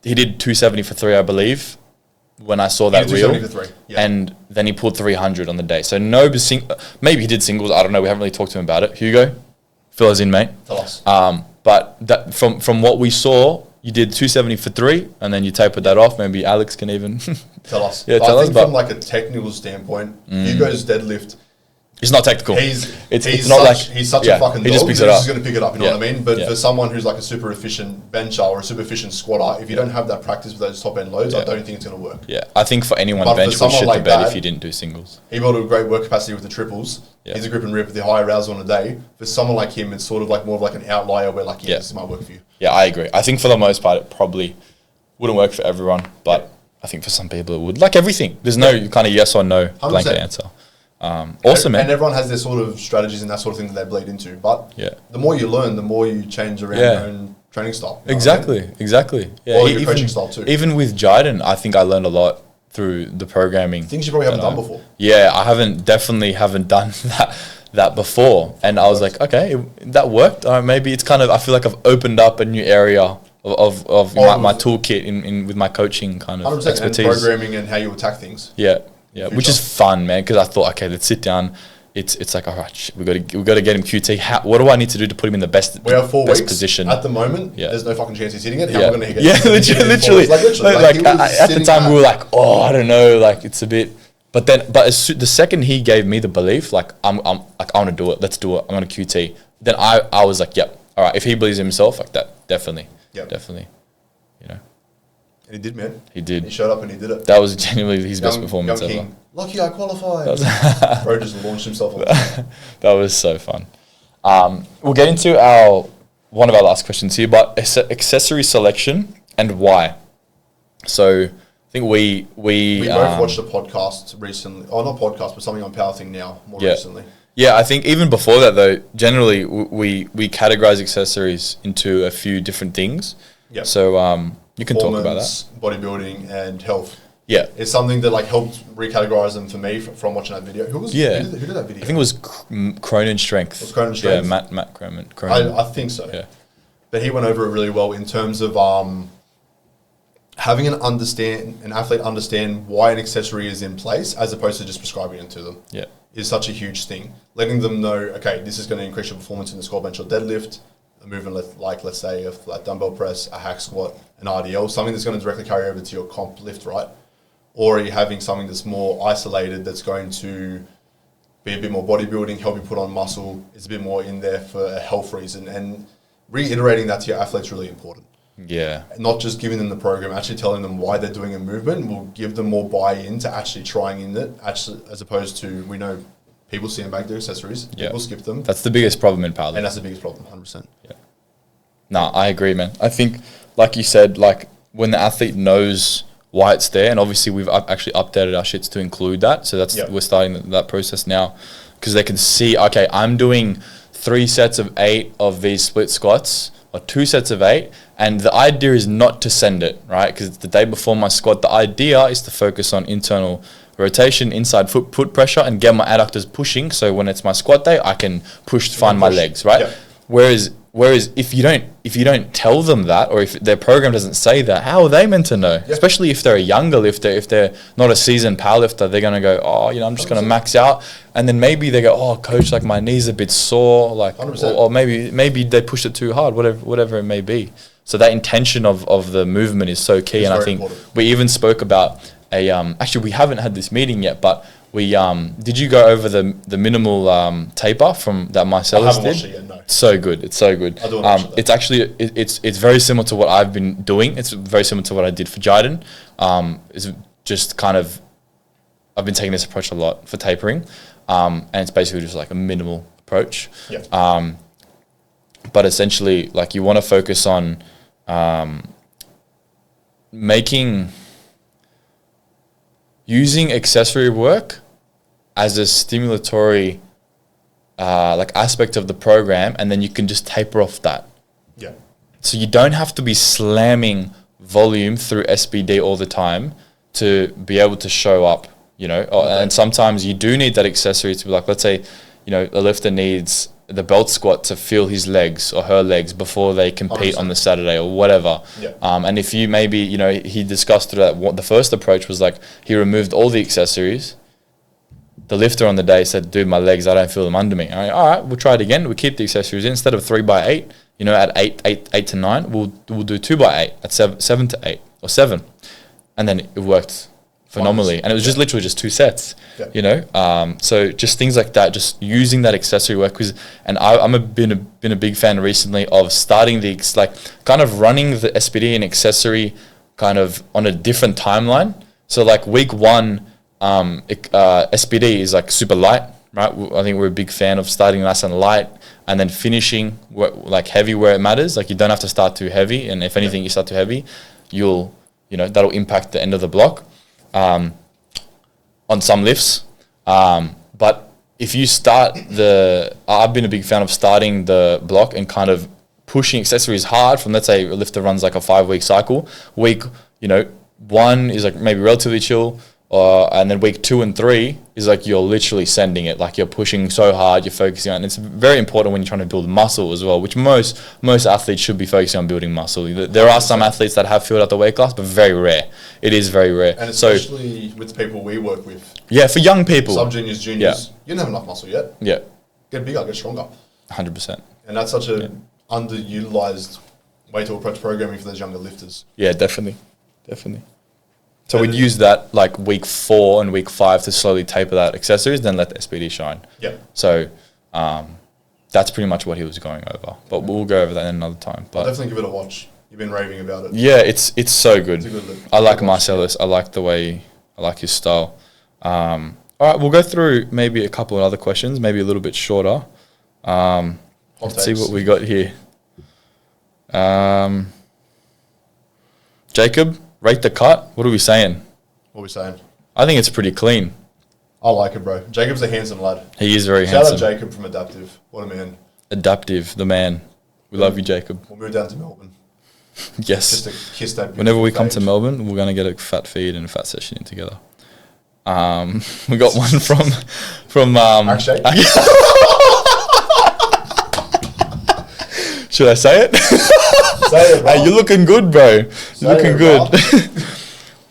he did 270 for 3, I believe, when I saw that reel. 270 for 3. Yeah. And then he pulled 300 on the day. So maybe he did singles. I don't know. We haven't really talked to him about it. Hugo, fill us in, mate. Tell us. But that from what we saw, you did 270 for 3, and then you tapered that off. Maybe Alex can even tell us. Yeah, tell us. I think from like a technical standpoint, Hugo's deadlift. It's not technical. He's such a fucking dog. He just picks He's it up. just going to pick it up. You know what I mean? But Yeah. for someone who's like a super efficient bencher or a super efficient squatter, if you don't have that practice with those top end loads, I don't think it's going to work. Yeah, I think for anyone, But bench for would shit someone the like bed that, if you didn't do singles. He built a great work capacity with the triples. Yeah. He's a grip and rip with the high arousal on a day. For someone like him, it's sort of like more of like an outlier where like, this might work for you. Yeah, I agree. I think for the most part, it probably wouldn't work for everyone, but I think for some people it would. Like everything, there's no kind of yes or no blanket 100%. answer. Awesome, man. And everyone has their sort of strategies and that sort of thing that they bleed into. But the more you learn, the more you change around your own training style. Exactly. Yeah, or your coaching style too. Even with Jiden, I think I learned a lot through the programming. Things you probably haven't done before. Yeah, I definitely haven't done that before. And I was like, okay, that worked. Maybe it's kind of, I feel like I've opened up a new area of my toolkit in with my coaching kind of 100%, expertise. and programming and how you attack things. Yeah, which is fun, man. Because I thought, okay, let's sit down. It's like, all right, we got to get him QT. What do I need to do to put him in the best? We have 4 best weeks position at the moment. There's no fucking chance he's hitting it. How yeah, are we going to yeah, literally. Like at the time we were like, oh, I don't know, like it's a bit. But the second he gave me the belief, like I'm like I want to do it. Let's do it. I'm going to QT. Then I was like, yep, all right. If he believes in himself, like that, definitely. You know. And he did, man. He did. He showed up and he did it. That was genuinely his best performance young ever. King. Lucky I qualified. Bro just launched himself on that was so fun. We'll get into one of our last questions here, but accessory selection and why. So I think we both watched a podcast recently. Oh, not podcast, but something on Powerthing Now more recently. Yeah, I think even before that though, generally we categorize accessories into a few different things. Yeah. So you can talk about that. Bodybuilding and health. Yeah. It's something that like helped recategorize them for me from watching that video. Who did that video? I think it was Cronin Strength. It was Cronin Strength? Yeah, Matt Cronin. I think so. Yeah. But he went over it really well in terms of having an athlete understand why an accessory is in place as opposed to just prescribing it to them. Yeah. Is such a huge thing. Letting them know, okay, this is going to increase your performance in the squat, bench, or deadlift, a movement like, let's say, a flat dumbbell press, a hack squat, an RDL, something that's going to directly carry over to your comp lift, right? Or are you having something that's more isolated that's going to be a bit more bodybuilding, help you put on muscle, it's a bit more in there for a health reason. And reiterating that to your athletes is really important. Yeah. Not just giving them the program, actually telling them why they're doing a movement will give them more buy-in to actually trying in it, actually, as opposed to, we know people sandbag their accessories, people skip them. That's the biggest problem in powerlifting. And that's the biggest problem, 100%. Yeah. No, I agree, man. I think, like you said, like when the athlete knows why it's there, and obviously we've actually updated our shits to include that, so that's we're starting that process now, because they can see, okay, I'm doing 3 sets of 8 of these split squats, or 2 sets of 8, and the idea is not to send it, right? Because the day before my squat, the idea is to focus on internal rotation, inside foot pressure, and get my adductors pushing, so when it's my squat day, I can find my legs, right? Yeah. Whereas if you don't tell them that, or if their program doesn't say that, how are they meant to know? Yeah. Especially if they're a younger lifter, if they're not a seasoned powerlifter, they're gonna go, oh, I'm just gonna max out, and then maybe they go, oh, coach, like my knee's a bit sore, like, or maybe they pushed it too hard, whatever it may be. So that intention of the movement is so key, and I think we even spoke about actually we haven't had this meeting yet, but we did you go over the minimal taper from that Marcellus did? I haven't watched it yet, no. So good, it's so good. I do want to watch it. It's actually it's very similar to what I've been doing. It's very similar to what I did for Jiden. It's just kind of I've been taking this approach a lot for tapering, and it's basically just like a minimal approach. Yeah. But essentially, like you want to focus on using accessory work as a stimulatory like aspect of the program, and then you can just taper off that. Yeah. So you don't have to be slamming volume through SBD all the time to be able to show up, And sometimes you do need that accessory to be like, let's say, a lifter needs the belt squat to feel his legs or her legs before they compete 100%. on the Saturday or whatever. Yeah. And if you maybe, you know, he discussed that what the first approach was like, he removed all the accessories. The lifter on the day said, dude, my legs, I don't feel them under me. All right, we'll try it again. We keep the accessories in. Instead of 3x8, you know, at 8 to 9, we'll do 2x8 at 7 to 8 or 7. And then it worked phenomenally. And it was just literally just 2 sets, you know. So just things like that, just using that accessory work. And been a big fan recently of starting kind of running the SPD and accessory kind of on a different timeline. So like week 1, SPD is like super light, right? I think we're a big fan of starting nice and light and then finishing like heavy where it matters. Like you don't have to start too heavy, and if anything you start too heavy, that'll impact the end of the block on some lifts. But if you start I've been a big fan of starting the block and kind of pushing accessories hard from, let's say a lifter runs like a 5-week cycle. Week 1 is like maybe relatively chill. And then week 2 and 3 is like you're literally sending it, like you're pushing so hard, you're focusing on. And it's very important when you're trying to build muscle as well, which most athletes should be focusing on building muscle. There are some athletes that have filled out the weight class, but very rare. It is very rare. And especially with the people we work with. Yeah, for young people. Sub-juniors, juniors. You don't have enough muscle yet. Yeah. Get bigger, get stronger. 100%. And that's such a underutilized way to approach programming for those younger lifters. Yeah, definitely. So we'd use that like week 4 and week 5 to slowly taper that accessories, then let the SPD shine. Yeah. So that's pretty much what he was going over. But we'll go over that in another time. But I'll definitely give it a watch. You've been raving about it. Yeah, it's so good. It's a good look. I like Marcellus. I like his style. All right, we'll go through maybe a couple of other questions, maybe a little bit shorter. Let's see what we got here. Jacob, rate the cut. What are we saying? What are we saying? I think it's pretty clean. I like it, bro. Jacob's a handsome lad. He is very handsome. handsome. Shout out Jacob from Adaptive. What a man. Adaptive, the man. We love you, Jacob. We'll move down to Melbourne. Yes. Just to kiss that. Whenever we come face. to Melbourne, we're going to get a fat feed and a fat session in together. We got one from Akshay? Should I say it? Say it, bro. Hey, you're looking good, bro. You're looking it, good.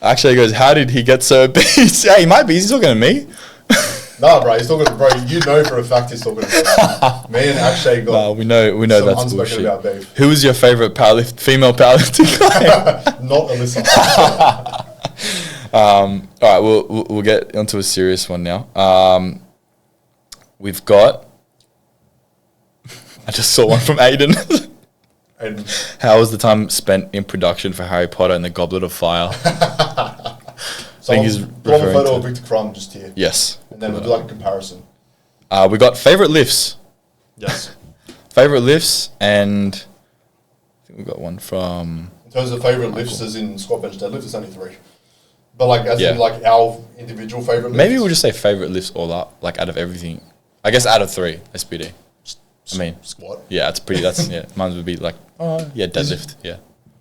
Actually, he goes, how did he get so obese? Yeah, he might be. He's talking to me. Nah, bro. He's talking to bro. You know for a fact he's talking to me. Me and Akshay got. No, we know some that's unspoken bullshit. about beef. Who was your favorite female powerlifting guy? Not Alyssa. All right, we'll get onto a serious one now. We've got. I just saw one from Aiden. And How was the time spent in production for Harry Potter and the Goblet of Fire? so think he's draw a referring photo to- of Victor Crumb just here. Yes. And then we'll do like a comparison. We got favorite lifts. Yes. Favorite lifts, and I think we got one from. In terms of favourite lifts, as in squat, bench, deadlift, it's only 3. But like as Yeah. in like our individual favourite lifts. Maybe we'll just say favorite lifts all up, like out of everything. I guess out of 3, SPD. I mean, squat. yeah, it's pretty. Yeah. Mine would be like, deadlift. Yeah.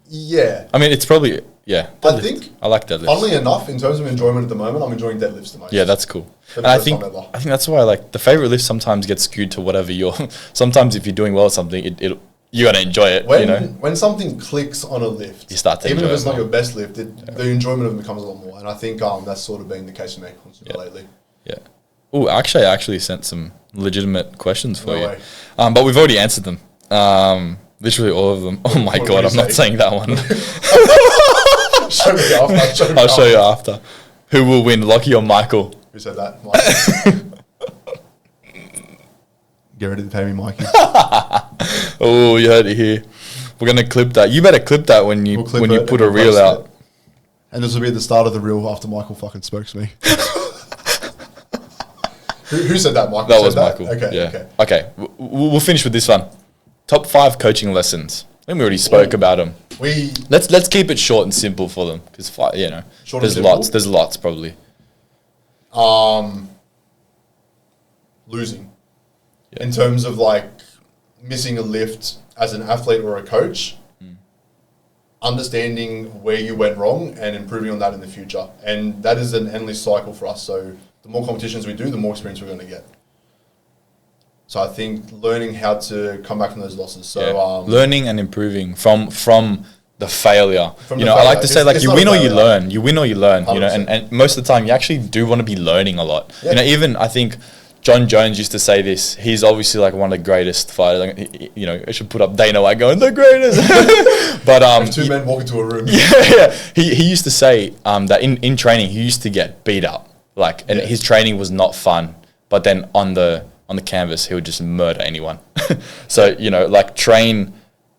Yeah. I mean, it's probably deadlift. I think. I like deadlift. Funnily enough, in terms of enjoyment at the moment, I'm enjoying deadlifts the most. Yeah, that's cool. For And the I first think time ever. that's why like the favorite lift sometimes gets skewed to whatever you're. Sometimes if you're doing well at something, you gotta enjoy it. When something clicks on a lift, You start to even if enjoy it's it not more. your best lift, the enjoyment of it becomes a lot more. And I think that's sort of been the case for me lately. Yeah. Oh, actually, I actually sent some legitimate questions for No you, way. but we've already answered them. Literally all of them. Oh my What god, did I'm you not say? saying that one. Show me after. I'll show you after. Who will win, Lachy or Michael? Who said that? Mike. Get ready to pay me, Mikey. Oh, you heard it here. We're gonna clip that. You better clip that when you We'll clip when you it put and a we'll reel post out. it. And this will be at the start of the reel after Michael fucking spoke to me. Who said that, Michael? That said was Michael. Okay, Yeah. okay. Okay. We'll finish with this one. Top 5 coaching lessons. I think we already spoke about them. Let's keep it short and simple for them because Short and there's simple? lots. There's lots probably. Losing. Yeah. In terms of like missing a lift as an athlete or a coach, understanding where you went wrong and improving on that in the future. And that is an endless cycle for us. So the more competitions we do, the more experience we're going to get. So I think learning how to come back from those losses. So learning and improving from the failure. From you the know, I failure. like to say, like, It's you not win a or you failure. learn. You win or you learn. You know, 100%. and most of the time, you actually do want to be learning a lot. Yeah. You know, even I think John Jones used to say this. He's obviously like one of the greatest fighters. Like, you know, I should put up Dana White going the greatest. But If two men walk into a room. yeah. He used to say that in training he used to get beat up, like, and his training was not fun. But then on the canvas he would just murder anyone. So you know, like, train,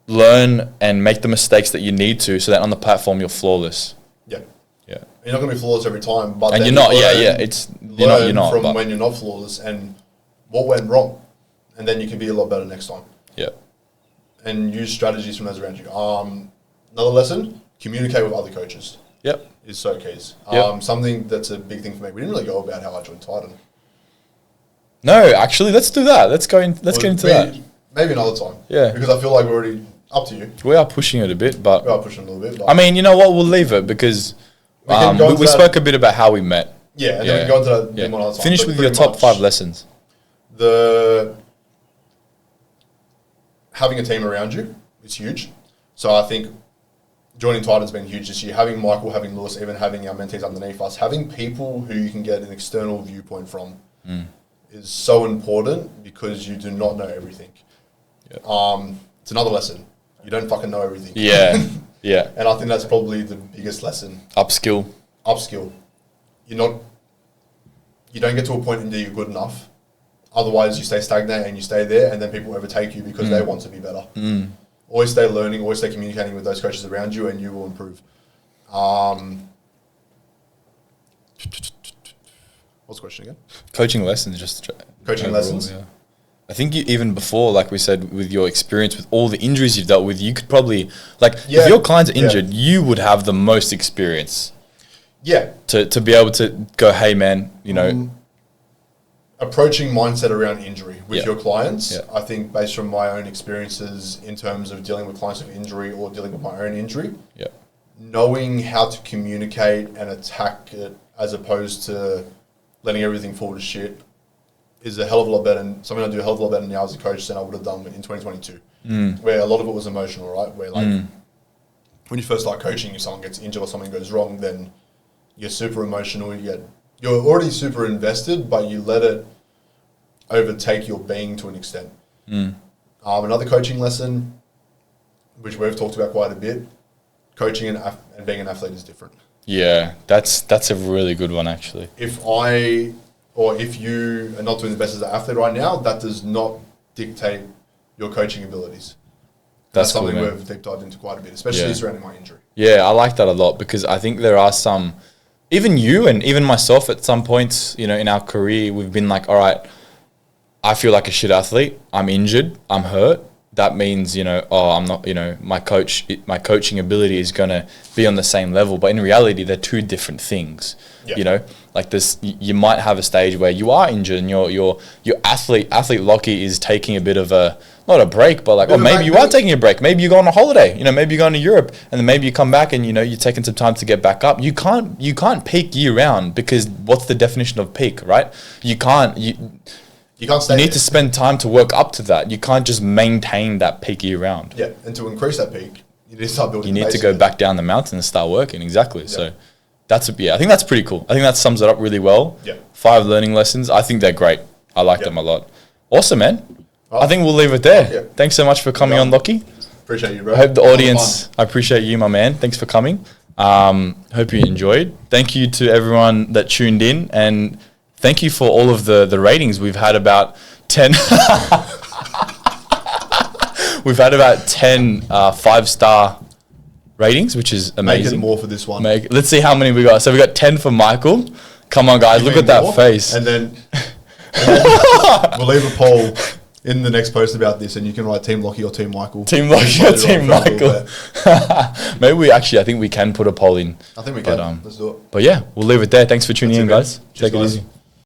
learn, and make the mistakes that you need to, so that on the platform you're flawless. Yeah. Yeah. You're not going to be flawless every time, but And then you're not. you Yeah. learn- Yeah. It's you're not. from But when you're not flawless and what went wrong, and then you can be a lot better next time. yeah. And use strategies from those around you. Another lesson: communicate with other coaches Yep. is so key. Yep. Something that's a big thing for me. We didn't really go about how I joined Titan. No, actually, let's do that. Let's get into that. Maybe another time. Yeah. Because I feel like we're already up to you. We are pushing it a bit, but We are pushing a little bit. But I mean, you know what? We'll leave it because We can go into we that- spoke a bit about how we met. yeah, and then we can go into that one other time. Finish But with your pretty top much 5 lessons. Having a team around you is huge. So I think joining Titan's been huge this year. Having Michael, having Lewis, even having our mentees underneath us, having people who you can get an external viewpoint from is so important, because you do not know everything. Yeah. It's another lesson. You don't fucking know everything. Yeah. Yeah. And I think that's probably the biggest lesson. Upskill. Upskill. You don't get to a point that you're good enough. Otherwise, you stay stagnant and you stay there, and then people overtake you because they want to be better. Always stay learning, always stay communicating with those coaches around you, and you will improve. What's the question again? Coaching lessons, just Coaching overall, lessons? Yeah. I think you, even before, like we said, with your experience with all the injuries you've dealt with, you could probably, like, Yeah. if your clients are Yeah. injured, you would have the most experience Yeah. to be able to go, hey man, you know, Approaching mindset around injury with Yeah. your clients, Yeah. I think based from my own experiences in terms of dealing with clients with injury or dealing with my own injury, yeah, knowing how to communicate and attack it as opposed to letting everything fall to shit is a hell of a lot better, and something I do a hell of a lot better now as a coach than I would have done in 2022, where a lot of it was emotional, right? Where like when you first start coaching, if someone gets injured or something goes wrong, then you're super emotional. You're already super invested, but you let it overtake your being to an extent. Another coaching lesson, which we've talked about quite a bit, coaching and being an athlete is different. yeah, that's a really good one, actually. If you are not doing the best as an athlete right now, that does not dictate your coaching abilities. That's Cool, something man. we've deep dived into quite a bit, especially Yeah. surrounding my injury. Yeah, I like that a lot, because I think there are some, even you and even myself at some points, you know, in our career, we've been like, all right, I feel like a shit athlete. I'm injured. I'm hurt. That means, you know, I'm not, you know, my coaching ability is going to be on the same level. But in reality, they're two different things. Yeah. You know, like this, you might have a stage where you are injured and your athlete Lachy is taking a bit of not a break, but like, maybe you are taking a break. Maybe you go on a holiday, you know, maybe you're going to Europe, and then maybe you come back and, you know, you're taking some time to get back up. You can't peak year round, because what's the definition of peak, right? You can't stay you need there. to spend time to work up to that. You can't just maintain that peak year round. Yeah, and to increase that peak, you need to start building. You need the to base go again. back down the mountain and start working. Exactly. So I think that's pretty cool. I think that sums it up really well. Yeah. 5 learning lessons. I think they're great. I like them a lot. Awesome, man. Oh. I think we'll leave it there. Yeah. Thanks so much for coming on, Lachy. Appreciate you, bro. I hope the A lot of audience, I appreciate you, my man. Thanks for coming. Hope you enjoyed. Thank you to everyone that tuned in, and thank you for all of the ratings. We've had about 10 we've had about 10 5-star ratings, which is fun. Make it amazing. more for this one. Let's see how many we got. So we got 10 for Michael. Come on, guys, look at that More, face. And then we'll leave a poll in the next post about this, and you can write Team Lachy or Team Michael. Team Lachy or Team Michael. Maybe I think we can put a poll in. I think we can. But, Let's do it. But yeah, we'll leave it there. Thanks for tuning That's in, it, man. guys. Cheers, Take it guys. easy.